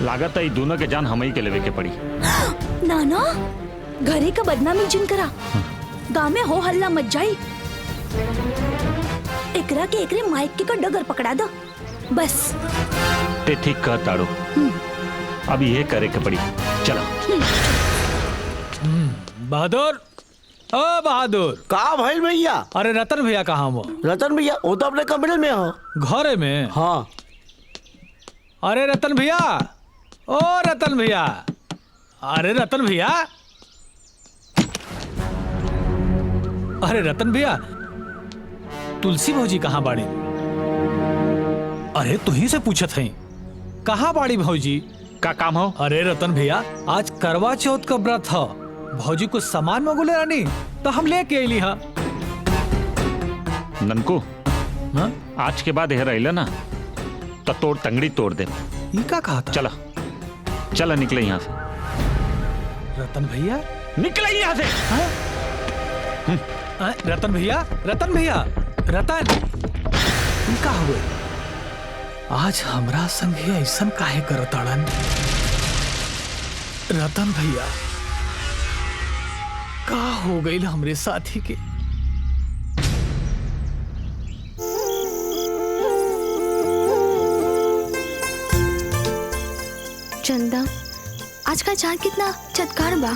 Speaker 7: लागत है दोनों के जान हम ही के लेवे के पड़ी।
Speaker 2: नाना घरे का बदनामी जिन करा, गाँव में हो हल्ला मच जाई। एकरा के एकरे माइक का डगर पकड़ा दो बस।
Speaker 7: ते ठीक कहत ताड़ो। अब ये करे के पड़ी। चलो।
Speaker 8: बहादुर, ओ बहादुर।
Speaker 18: का भाई भैया?
Speaker 8: अरे रतन भैया कहाँ हो?
Speaker 18: रतन भैया वो तो अपने कमरे में हो।
Speaker 8: घरे में?
Speaker 18: हाँ।
Speaker 8: अरे रतन भैया, ओ रतन भैया, अरे रतन भैया, अरे रतन भैया, तुलसी भौजी कहाँ बाड़ी? अरे तुही से पूछत हैं कहाँ बाड़ी भौजी?
Speaker 7: का काम हो?
Speaker 8: अरे रतन भैया, आज करवा चौथ का व्रत है, भौजी कुछ सामान मंगोले रानी तो हम लेके अली। हाँ
Speaker 7: ननकू, आज के बाद यह रही ना तो तोड़ तंगड़ी तोड़ दे।
Speaker 8: ये का कहा था?
Speaker 7: चला चला निकले यहाँ से।
Speaker 8: रतन भैया
Speaker 7: निकले यहाँ से।
Speaker 8: रतन भैया, रतन भैया, रतन का हुए? आज हमरा संग ही ऐसा काहे करताड़न? रतन भैया का हो गई हमरे साथी के?
Speaker 10: चंदा, आज का चांद कितना चटकार बा।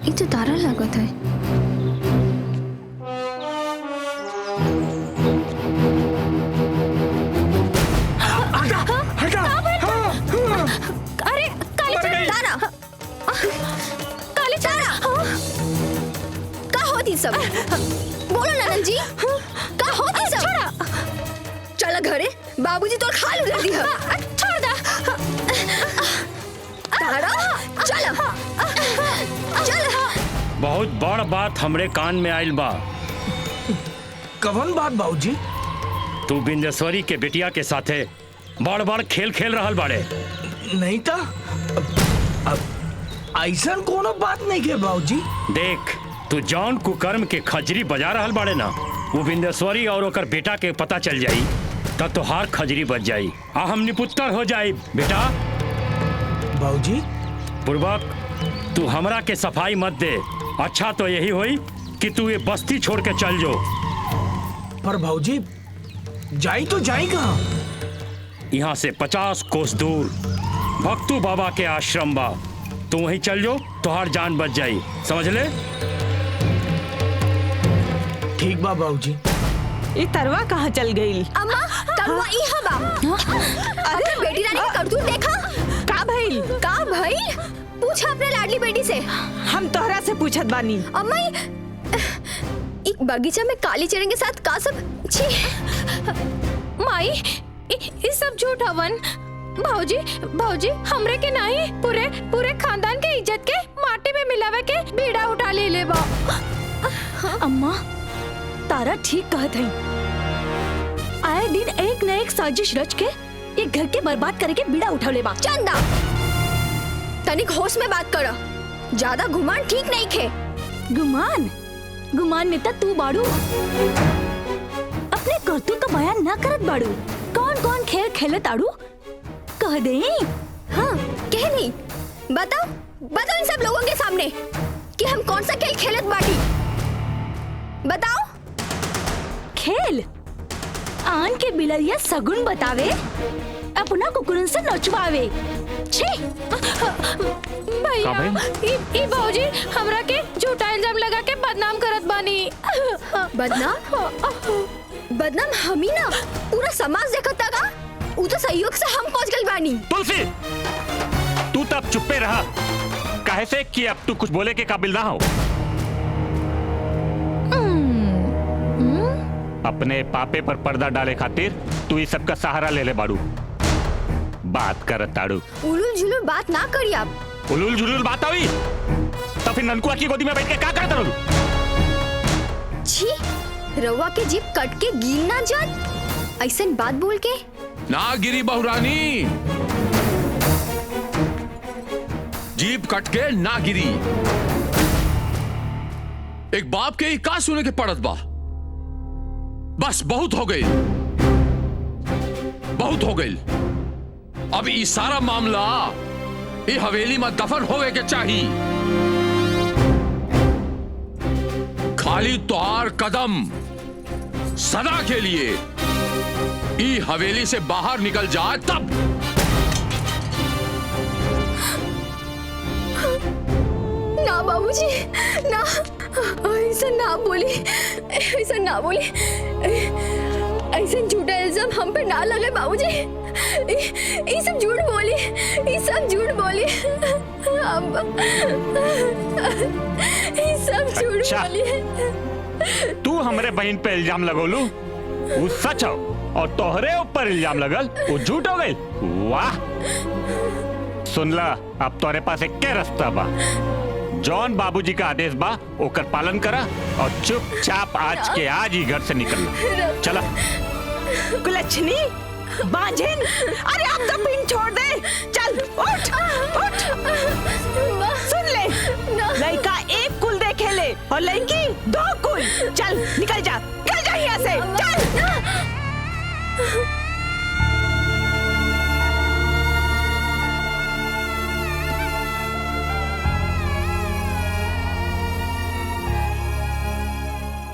Speaker 10: ये तो तारा लागत है।
Speaker 6: अरे काली तारा, काली तारा
Speaker 10: का होती सब? बोलो ननद जी, का होती सब? चल घरे, बाबूजी तोर खाल उधर दी है।
Speaker 6: छोड़ दा
Speaker 10: तारा, चल चल।
Speaker 1: बहुत बड़ बात हमरे कान में आइल बा।
Speaker 16: कवन बात बाबूजी?
Speaker 1: तू बिंदेश्वरी के बिटिया के साथे बड़ बड़ खेल खेल रहल बाड़े।
Speaker 16: नहीं था। ऐसा कोनो बात नहीं के बाबूजी।
Speaker 1: देख तू जौन कुकर्म के खजरी बजा रहल बाड़े ना, वो बिंदेश्वरी और ओकर बेटा के पता चल जाई तब तो हार खजरी बच जाई आ हम निपुत्तर हो जाई। बेटा
Speaker 16: बाबूजी
Speaker 1: पूर्वक तू हमरा के सफाई मत दे। अच्छा तो यही होई कि तू ये बस्ती छोड़ के चल जो।
Speaker 16: पर बाबूजी जाई तो जाई कहाँ?
Speaker 1: यहाँ से 50 कोस दूर भक्तू बाबा के आश्रम बा, तू वहीं चल जो, तुहार जान बच जाई। समझ ले?
Speaker 16: ठीक बा बाबूजी।
Speaker 14: ये तरवा कहाँ चल गई?
Speaker 2: अम्मा तरवा इहाँ बा। अरे बेटी रानी का करतूत देखा?
Speaker 14: का भइल?
Speaker 2: का भइल? पूछा अपने लाडली बेटी से।
Speaker 14: हम तोहरा से पूछत बानी।
Speaker 2: अम्मा एक बगीचा में काली चरण के साथ का सब छी।
Speaker 6: माई ये सब झूठ हवन। भौजी भौजी हमरे के नहीं पूरे खानदान के इज्जत के माटी में मिलावे के बीड़ा उठा ले बा।
Speaker 2: अम्मा तारा ठीक कहत है। आए दिन एक न एक साजिश रच के ये घर के बर्बाद करे के बीड़ा उठा ले बा। चंदा तनिक होश में बात कर, ज्यादा गुमान ठीक नहीं खे। गुमान में तू बाड़ू अपने करतूत का बयान ना करत बाड़ू। कौन खेल खेले ताड़ू कह दे। हाँ कह नहीं, बताओ इन सब लोगों के सामने कि हम कौन सा खेल खेलत बाटी। बताओ। खेल आन के बिलरिया सगुन बतावे, अपना कुकुरन से नचवावे। छी
Speaker 6: भैया ई भौजी हमरा के झूठा इल्जाम लगा के बदनाम करत बानी।
Speaker 2: बदनाम हम ही ना पूरा समाज देखता का। उ तो सहयोग से हम पहुंच गइल बानी।
Speaker 7: तुलसी तू तब चुप्पे रहा, काहे से कि अब तू कुछ बोले के काबिल ना हो। अपने पापे पर पर्दा डाले खातिर तू इस सब का सहारा ले ले बाड़ू। बात करत ताड़ू।
Speaker 2: उलुल जुलुल बात ना करी आप।
Speaker 7: उलुल जुलुल बात हुई तो फिर ननकुआ की गोदी में बैठ के क्या करता रहू?
Speaker 2: छी रवा के जीप कट के गिर ना जात ऐसन बात बोल के।
Speaker 5: ना गिरी बहुरानी, जीप कट के ना गिरी। एक बाप के ही का सुने के पड़त बा। बस बहुत हो गई, बहुत हो गई। अब ये सारा मामला ये हवेली में दफन होवे के चाहिए। खाली तोहार कदम सदा के लिए ये हवेली से बाहर निकल जाए तब।
Speaker 2: ना बाबूजी ना, ऐसा ना बोली, ऐसा ना बोली। ऐसा झूठा इल्जाम हम पे ना लगे बाबूजी। ये सब झूठ बोली, ये सब झूठ बोली। ये सब झूठ बोली।
Speaker 7: तू हमरे बहन पे इल्जाम लगोलू, वो सच हो, और तोहरे ऊपर इल्जाम लगल वो झूठ हो गई। वाह सुन ला, अब तोरे पास एक के रास्ता बा। जॉन बाबूजी का आदेश बा ओकर पालन करा और चुपचाप आज के आज ही घर से निकलना। चला।
Speaker 14: कुलच्छनी बांझिन, अरे अब तो पिन छोड़ दे। चल उठ उठ। सुन ले, लड़का एक कुल देखे ले और लड़की 2 कुल। चल निकल जा यहाँ से। चल।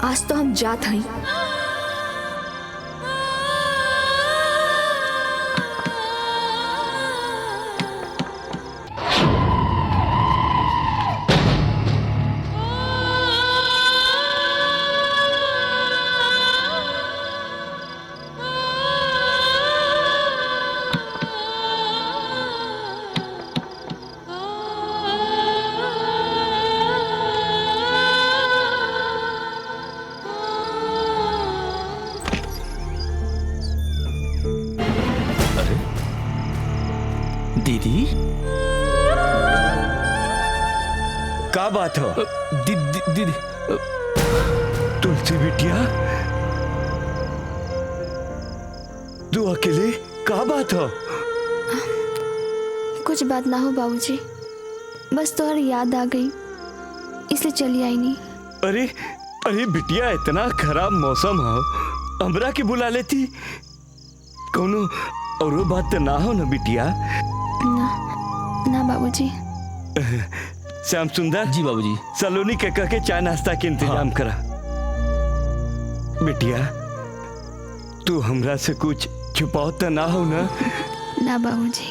Speaker 2: आज तो हम जात हई।
Speaker 13: दीदी
Speaker 3: का बात हो?
Speaker 13: दीदी
Speaker 3: तुलसी बिटिया तू अकेले का बात हो?
Speaker 10: कुछ बात ना हो बाबूजी, बस तोहर याद आ गई इसलिए चली आई नहीं।
Speaker 3: अरे अरे बिटिया, इतना खराब मौसम हो, हमरा के बुला लेती। कोनो और बात तो ना हो ना बिटिया?
Speaker 10: ना बाबूजी।
Speaker 3: श्याम सुंदर
Speaker 13: जी बाबूजी।
Speaker 3: सलोनी के कह के चाय नाश्ता के इंतजाम करा। बिटिया, तू हमरा से कुछ छुपाओ तो ना हो ना?
Speaker 10: ना बाबूजी।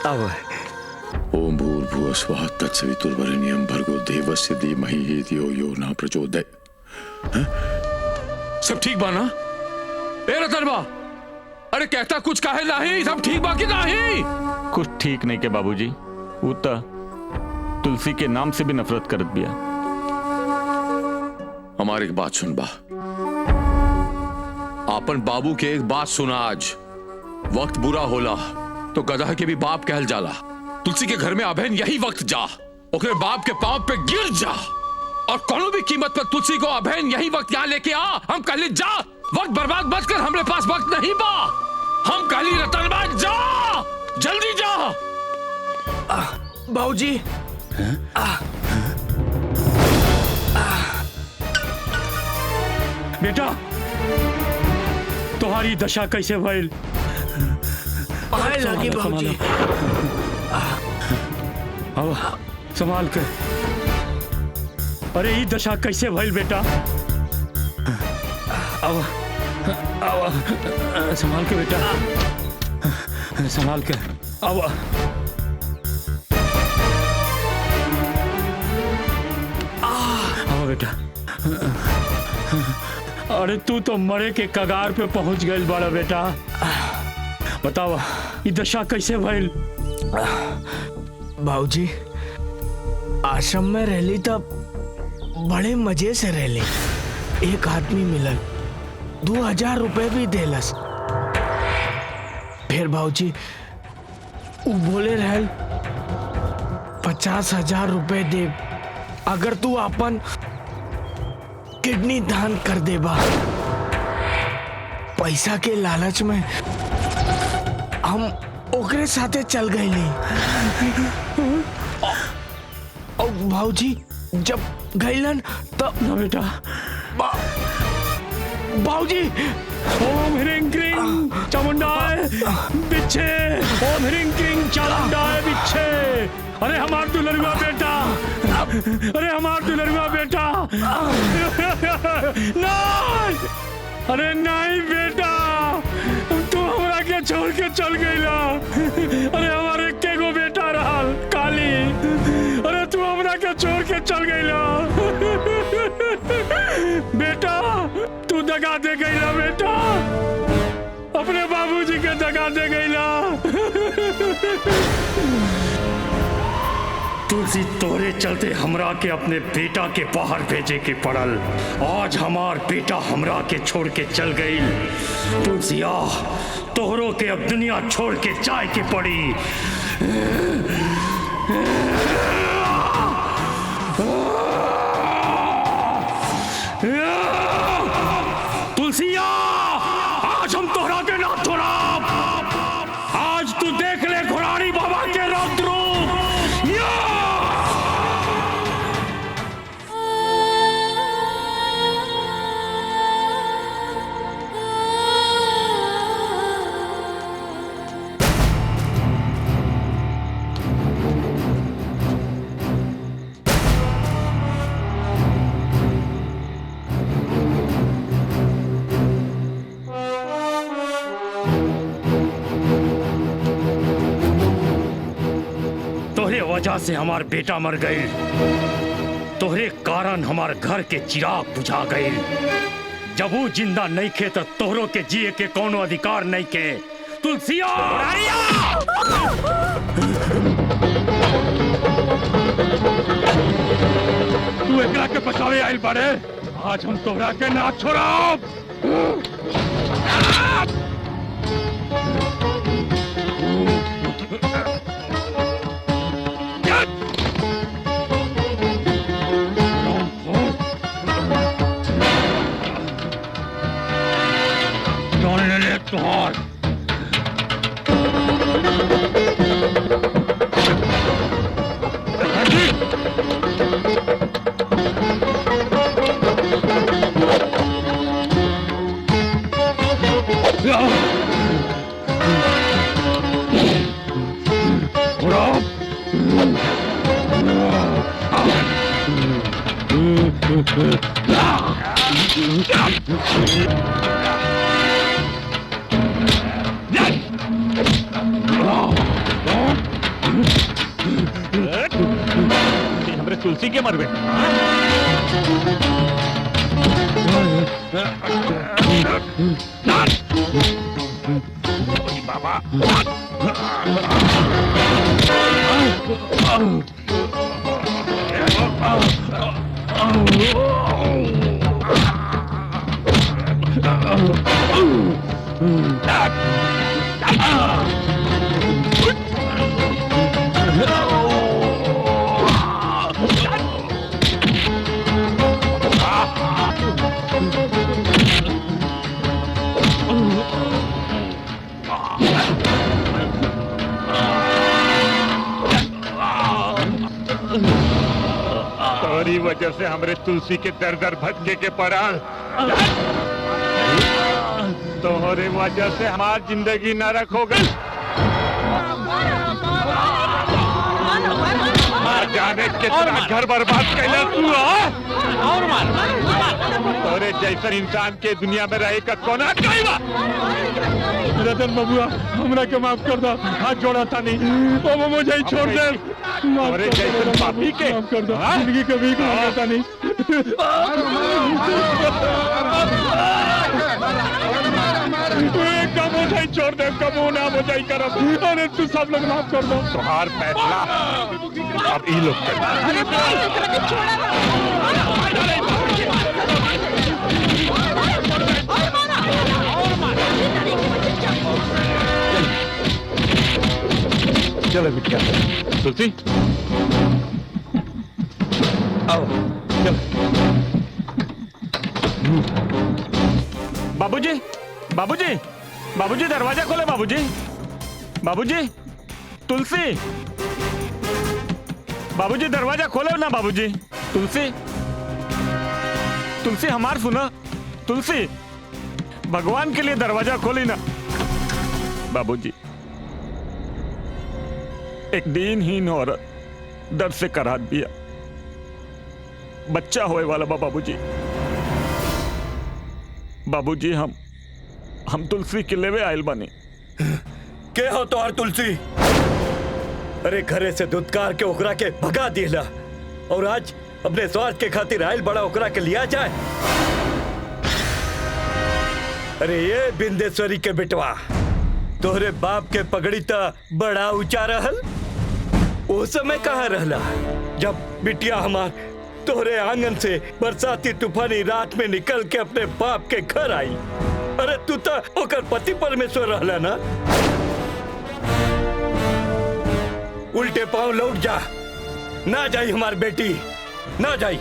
Speaker 3: अब
Speaker 5: ओम भूर्भुवस्वः तत्सवितुर्वरेण्यं भर्गो देवस्य धीमहि धियो यो न प्रचोदयात्। सब ठीक बा ना? ए रतन बा, अरे कहता कुछ काहे नहीं? सब ठीक बा कि नहीं?
Speaker 7: कुछ ठीक नहीं के बाबूजी। वो तो तुलसी के नाम से भी नफरत करत बिया।
Speaker 5: हमारी एक बात सुन बा, आपन बाबू के एक बात सुना। आज वक्त बुरा होला तो गधा के भी बाप कहल जाला। तुलसी के घर में अबहन यही वक्त जा, ओकरे बाप के पांव पे गिर जा और कोनो भी कीमत पर तुलसी को अबहन यही वक्त यहाँ लेके आ। हम कहले जा, वक्त बर्बाद मत कर, हमरे पास वक्त नहीं बा। हम कहली रतन बा, जा जल्दी जा।
Speaker 16: बाबूजी।
Speaker 1: बेटा, तुम्हारी दशा कैसे भइल?
Speaker 16: आए लगी बाबूजी।
Speaker 1: अब संभाल के। अरे ये दशा कैसे भइल बेटा? अब संभाल के बेटा, संभाल के। अब बेटा, अरे तू तो मरे के कगार पे पहुंच गई बड़ा बेटा। बताओ ये दशा कैसे भइल?
Speaker 16: बाबूजी, आश्रम में रहली तब बड़े मजे से रहली। एक आदमी मिलल, 2000 रुपए भी देलस। फिर बाबूजी वो बोले रहल 50,000 रुपए दे अगर तू अपन किडनी दान कर देबा। पैसा के लालच में हम ओकरे साथे चल गईली। और भाऊजी जब गईलन तब
Speaker 1: ना बेटा,
Speaker 16: भाऊजी
Speaker 1: ओम ह्रीं क्रीं चामुंडाय बिच्छे, ओम ह्रीं क्रीं चामुंडाय बिच्छे। अरे हमार दुलरुआ बेटा, अरे हमार दुलरुआ बेटा। नहीं, अरे नहीं बेटा, तू हमरा के छोड़ के चल गईला। अरे हमारे के गो बेटा रहल काली, अरे तू हमरा के छोड़ के चल गईला। बेटा तू दगा दे गईला बेटा, अपने बाबूजी के दगा दे गईला। तुलसी तोरे चलते हमरा के अपने बेटा के बाहर भेजे के पड़ल। आज हमार बेटा हमरा के छोड़ के चल गई। तुलसिया तोहरों के अब दुनिया छोड़ के जाए के पड़ी। तुलसिया आज हम तोहरा के ना छोड़ब। आज तू देख ले घोड़ारी बाबा के रौद्र रूप। तोहरे वजह से हमार बेटा मर गई, तोहरे कारण हमार घर के चिराग बुझा गई। जब वो जिंदा नहीं खे तो तोहरों के जिए के कोनो अधिकार नहीं के। तुलसिया तू एकरा के बचावे आइल बाड़े, आज हम तोहरा के ना छोड़ब। तुहार
Speaker 7: हमरे तुलसी के मरबे बाबा तोरी वजह से हमरे तुलसी के दर दर भटके के पड़ल। तोहरे वजह से हमार जिंदगी नरक हो गई। जाने कितना घर बर्बाद कैला तू और मार तोरे जैसन इंसान के दुनिया में रहे का कोना कईबा। रतन बबुआ हमरा के माफ कर दो, हाथ जोड़ा था नहीं वो मुझे छोड़ दे। तोरे जैसन पापी के माफ कर दो, जिंदगी कभी मांगता नहीं। कब मुझे छोड़ दे, कब ना मुझे करब। अरे तू सब लोग माफ कर दो। तुम्हार फैसला अब ई लोग चलो बिटिया तुलसी आओ चलो। बाबूजी बाबूजी बाबूजी दरवाजा खोले। बाबूजी बाबूजी तुलसी बाबूजी दरवाजा खोलो ना। बाबूजी तुलसी तुलसी हमार सुना। तुलसी भगवान के लिए दरवाजा खोली ना। बाबूजी एक दिनहीन औरत दर्द से करात दिया, बच्चा होए वाला बा। बाबूजी बाबूजी हम तुलसी के लेवे आयल बने।
Speaker 3: के हो तो हर तुलसी? अरे घरे से दुत्कार के ओकरा के भगा दिला और आज अपने स्वार्थ के खातिर आयल बड़ा ओकरा के लिया जाए। अरे ये बिंदेश्वरी के बिटवा तोहरे बाप के पगड़ी ता बड़ा ऊंचा रहल। वो समय कहाँ रहला जब बिटिया हमार तोहरे आंगन से बरसाती तूफानी रात में निकल के अपने बाप के घर आई। अरे तू तो ओकर पति परमेश्वर रहला ना। उल्टे पांव लौट जा, ना जाई हमार बेटी ना जाई।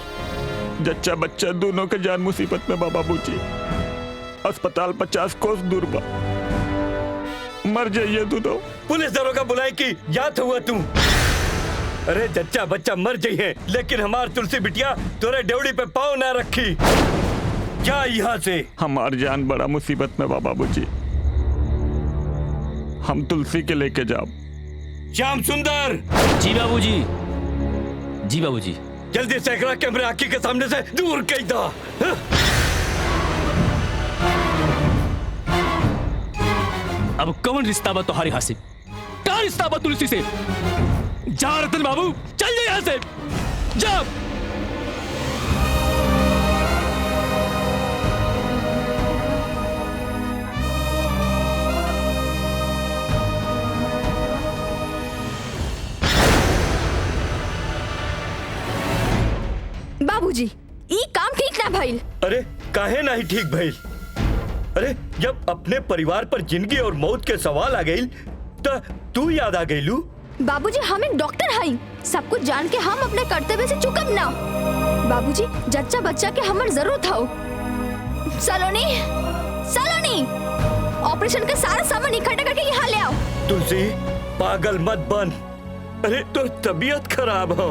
Speaker 7: जच्चा बच्चा दोनों के जान मुसीबत में बा। बाबूजी अस्पताल 50 कोस दूर बा, मर जाइए दोनों।
Speaker 3: पुलिस दरोगा बुलाई कि जात हुआ तू। अरे जच्चा बच्चा मर जाइए लेकिन हमार तुलसी बिटिया तोरे डेवड़ी पे पाँव ना रखी। जा यहाँ से।
Speaker 7: हमार जान बड़ा मुसीबत में बा बाबूजी, हम तुलसी के लेके जाओ।
Speaker 3: श्याम सुंदर।
Speaker 13: जी बाबूजी। जी बाबूजी
Speaker 3: जल्दी से एकरा के हमरे आँखी के सामने से दूर कई दा।
Speaker 13: अब कौन रिश्ता बा तुम्हारे यहाँ से? क्या रिश्ता बा तुलसी से? जा रतन बाबू चल जा यहाँ से जा।
Speaker 10: बाबूजी ई काम ठीक ना भइल।
Speaker 3: अरे काहे नहीं ठीक भइल? अरे जब अपने परिवार पर जिंदगी और मौत के सवाल आ गई तो तू याद आ गईलू।
Speaker 10: बाबूजी हम एक डॉक्टर हई, सब कुछ जान के हम अपने कर्तव्य से चुकब ना। बाबूजी जच्चा बच्चा के हमर जरूरत हो। सलोनी सलोनी ऑपरेशन का सारा सामान इकट्ठा करके यहाँ ले आओ।
Speaker 3: तुलसी पागल मत बन। अरे तो तबीयत खराब हो,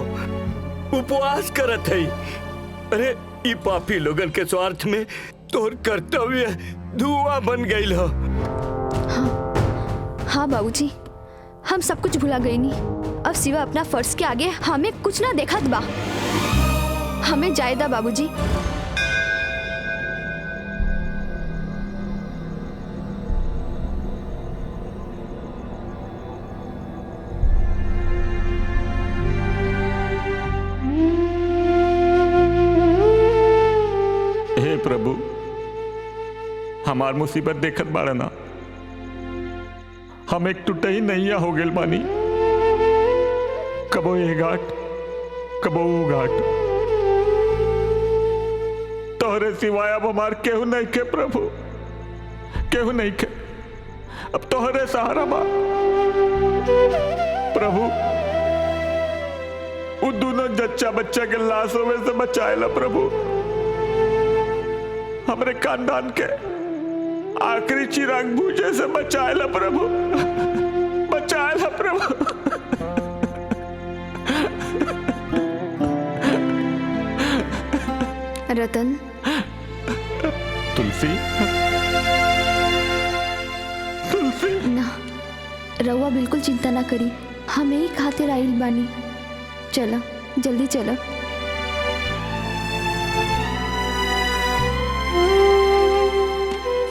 Speaker 3: उपवास करत है। अरे ये पापी लोगन के स्वार्थ में तोर कर्तव्य धुआं बन गई हो।
Speaker 10: हाँ बाबूजी हम सब कुछ भुला गई नहीं। अब सिवा अपना फर्ज के आगे हमें कुछ ना देखत बा। हमें जायदा बाबूजी।
Speaker 7: हे प्रभु, हमार मुसीबत देखत बाड़ा ना, हम एक टूटही नैया हो गेल बानी। कबो ये घाट, कबो वो घाट, तोहरे सिवाय अब हमार केहू नहीं के प्रभु, केहू नहीं के। अब तोहरे सहारा बा प्रभु। वो दोनों जच्चा बच्चा के लाशों में से बचाएला प्रभु। हमरे खानदान के आखिरी चिराग बूझे से बचाएला प्रभु, बचाएला प्रभु।
Speaker 10: रतन,
Speaker 7: तुलसी, तुलसी
Speaker 10: ना, रउआ बिल्कुल चिंता ना करी, हम यही खातिर आइल बानी। चला, जल्दी चला।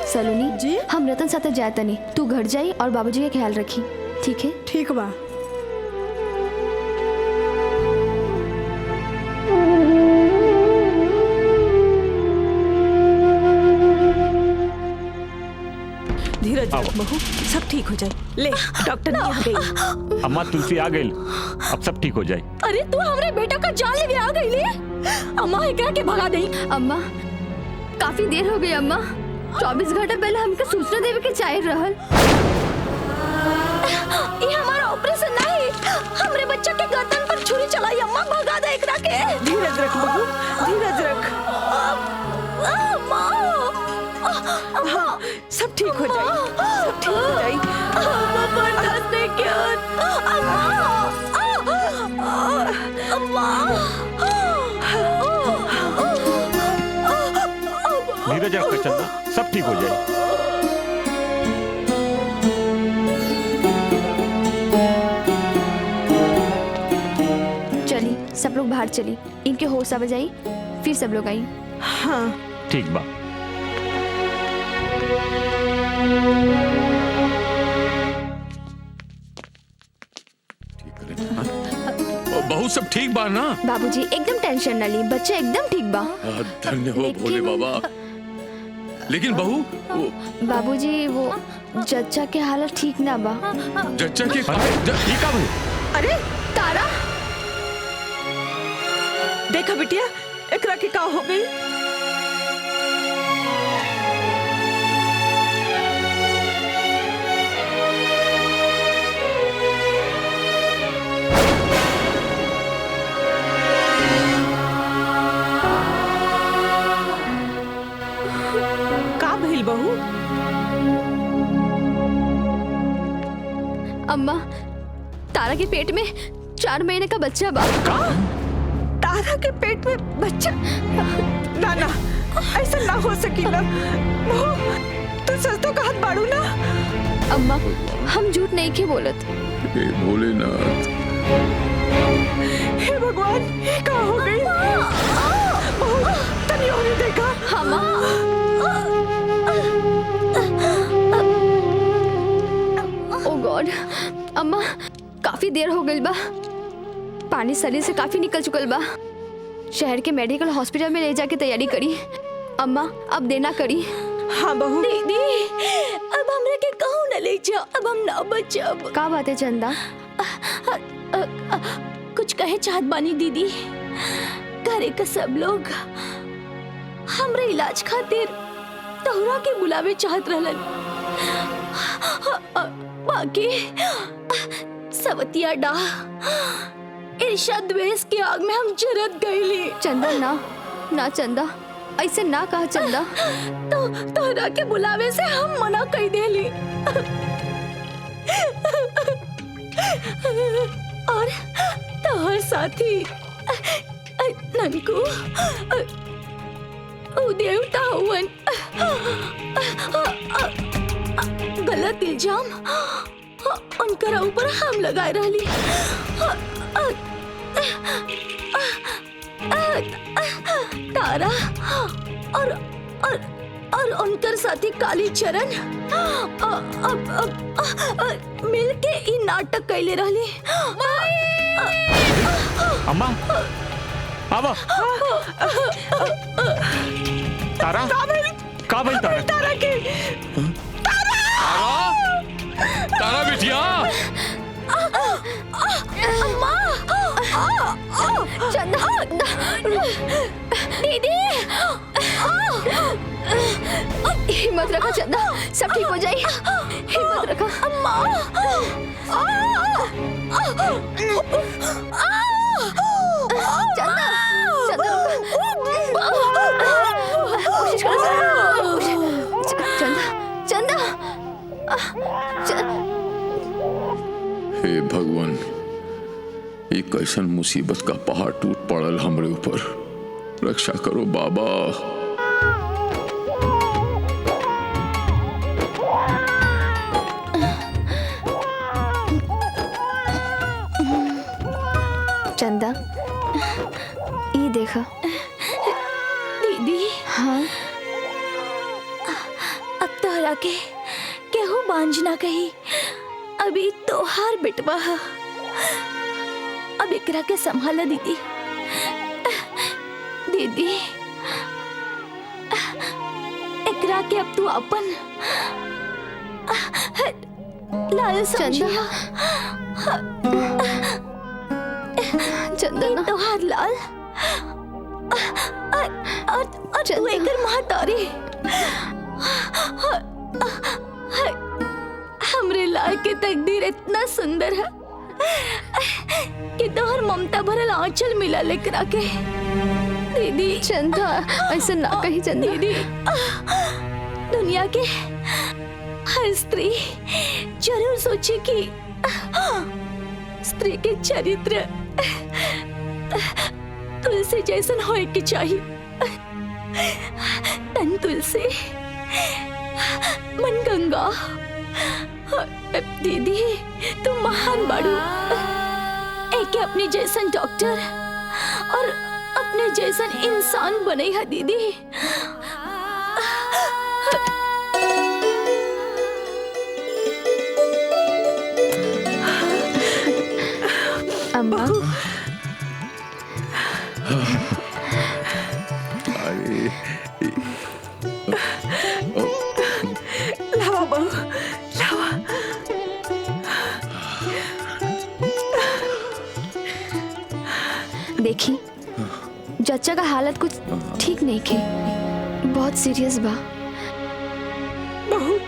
Speaker 10: सलोनी जी, हम रतन साथे जाता नहीं, तू घर जाई और बाबूजी का ख्याल रखी, ठीक है?
Speaker 4: ठीक बा।
Speaker 14: धीरज रख बहू, सब ठीक हो जाए। ले, डॉक्टर ने आ गई।
Speaker 7: अम्मा तुलसी आ गई, अब सब ठीक हो जाए।
Speaker 2: अरे तू हमरे बेटा का जान लेवे आ गई ले। अम्मा एकरा के भगा दई।
Speaker 10: अम्मा, काफी देर हो गई अम्मा। 24 घंटा पहले हमके सूचना देवे के चाहे रहल।
Speaker 2: ये हमारा ऑपरेशन नहीं, हमरे बच्चा के गर्दन पर छुरी चलाई। अम्मा भगा दे एकरा के।
Speaker 14: धीरज रख बहू, धीरज रख। हाँ, सब ठीक हो जाए, सब ठीक हो जाए।
Speaker 2: अम्मा बर्दाश्त नहीं किया।
Speaker 7: धीरज रख चंदा, सब ठीक हो जाए।
Speaker 10: चली, सब लोग बाहर चली, इनके होश आ जाई, फिर सब लोग आई।
Speaker 14: हाँ
Speaker 7: ठीक बा।
Speaker 5: बहू सब ठीक बा ना?
Speaker 10: बाबूजी एकदम टेंशन ना ली, बच्चा एकदम ठीक बा।
Speaker 5: धन्य हो भोले बाबा। लेकिन बहू
Speaker 10: बाबूजी वो जच्चा के हालत ठीक ना बा।
Speaker 5: जच्चा के ठीक है।
Speaker 14: अरे तारा, देखा बिटिया एकरा के का हो गई? का भइल बहू?
Speaker 10: अम्मा, तारा के पेट में 4 महीने का बच्चा बा।
Speaker 14: तारा के पेट में बच्चा? ना ना, ऐसा ना हो सकीला। तू सच तो कहत बाड़ू ना?
Speaker 10: अम्मा, हम झूठ नहीं के बोलत।
Speaker 5: हे भोलेनाथ,
Speaker 14: हे भगवान, ये का हो गई? तनी और देखा।
Speaker 10: हाँ माँ। ओ गॉड, अम्मा काफी देर हो गई बा, पानी शरीर से काफी निकल चुकल बा। शहर के मेडिकल हॉस्पिटल में ले जाके तैयारी करी। अम्मा अब देना करी।
Speaker 14: हाँ बहू।
Speaker 2: दीदी, अब हमरे के कहूँ न ले जाओ, अब हम ना बचब।
Speaker 10: का बात है चंदा?
Speaker 2: कुछ कहे चाहत बानी दीदी। घरे का सब लोग हमरे इलाज खातिर तोहरा के बुलावे चाहत रहलन, बाकी सवतिया डा ईर्ष्या द्वेष के आग में हम जरत गईली।
Speaker 10: चंदा ना, ना चंदा, ऐसे ना कहा चंदा।
Speaker 2: तो तोहरा के बुलावे से हम मना कर देली। और तोहर साथी ननकू उ देवता हुवन, गलत इल्जाम उनकर ऊपर हम लगाए रहली। तारा और और और उनकर साथी कालीचरण मिल के ई नाटक कैले रहली।
Speaker 7: अम्मा आवा। तारा का भाई तारा
Speaker 5: तारा बिटिया
Speaker 2: अम्मा दीदी
Speaker 10: हिम्मत रखा चंदा, सब ठीक हो जाए। हिम्मत रखा
Speaker 2: अम्मा।
Speaker 10: चंदा कोशिश करो। चंदा
Speaker 5: हे भगवान, ये कैसन मुसीबत का पहाड़ टूट पड़ल हमरे ऊपर। रक्षा करो बाबा।
Speaker 10: चंदा ये देखा।
Speaker 2: दीदी
Speaker 10: हाँ
Speaker 2: अब तोहरा के केहू बांझ ना कही। अभी तोहार बेटवा है, अब एकरा के संभाला दीदी। दीदी एकरा के अब तू अपन लाल समझिया।
Speaker 10: चंदना
Speaker 2: तोहार लाल और तू एकर महतारी। हमरे लाल के तकदीर इतना सुंदर है कि तोहर ममता भरल आंचल मिला लेकर आके। दीदी
Speaker 10: चंदा ऐसा ना कही। चंदा
Speaker 2: दीदी दुनिया के हर स्त्री जरूर सोचे कि स्त्री के चरित्र तुलसी जैसन होए के चाहिए। तन तुलसी मन गंगा। दीदी तुम महान बाड़ू। एक अपने जैसन डॉक्टर और अपने जैसन इंसान बने है दीदी।
Speaker 10: अम्मा
Speaker 14: लावा बहू लावा।
Speaker 10: देखी चचा का हालत कुछ ठीक नहीं खे, बहुत सीरियस बा।
Speaker 14: बहू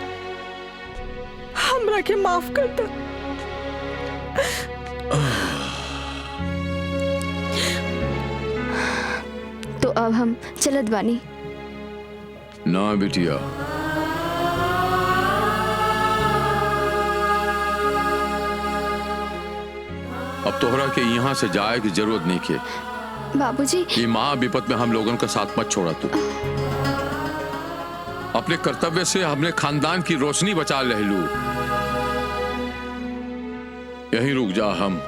Speaker 14: हमरा के माफ कर दो।
Speaker 10: तो अब हम चलत बानी।
Speaker 5: ना बिटिया, अब तोहरा के यहाँ से जाए की जरूरत नहीं के।
Speaker 10: बाबूजी
Speaker 5: ये माँ विपत में हम लोगों का साथ मत छोड़ा। तू अपने कर्तव्य से हमने खानदान की रोशनी बचा लहलू। यहीं रुक जा, हम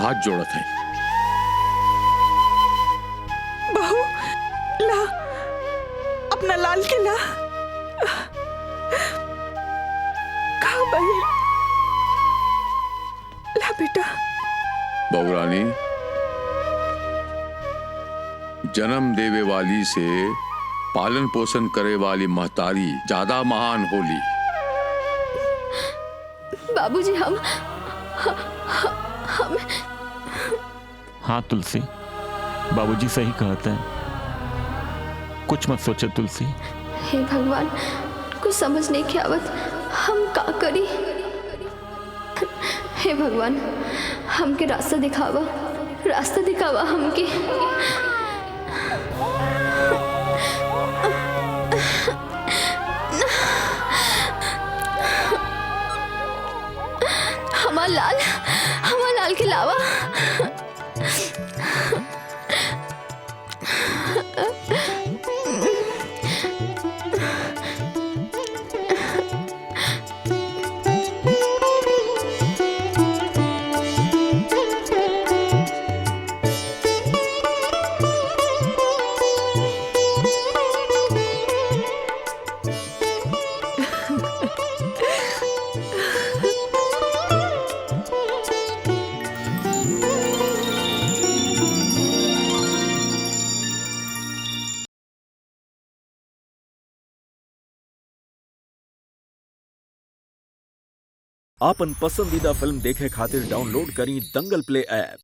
Speaker 5: हाथ जोड़त हैं।
Speaker 14: बहू ला अपना लाल के ला। कहा बहन ला बेटा।
Speaker 5: बहुरानी, जन्म देवे वाली से पालन पोषण करे वाली महतारी ज्यादा महान होली।
Speaker 10: बाबूजी हम
Speaker 7: हाँ तुलसी, बाबूजी सही कहते हैं। कुछ मत सोचो तुलसी।
Speaker 10: हे भगवान, कुछ समझ नहीं के आवत, हम का करी। हे भगवान, हमके रास्ता दिखावा, रास्ता दिखावा हमके। हमार लाल के लावा।
Speaker 19: आपन पसंदीदा फिल्म देखे खातिर डाउनलोड करी दंगल प्ले ऐप।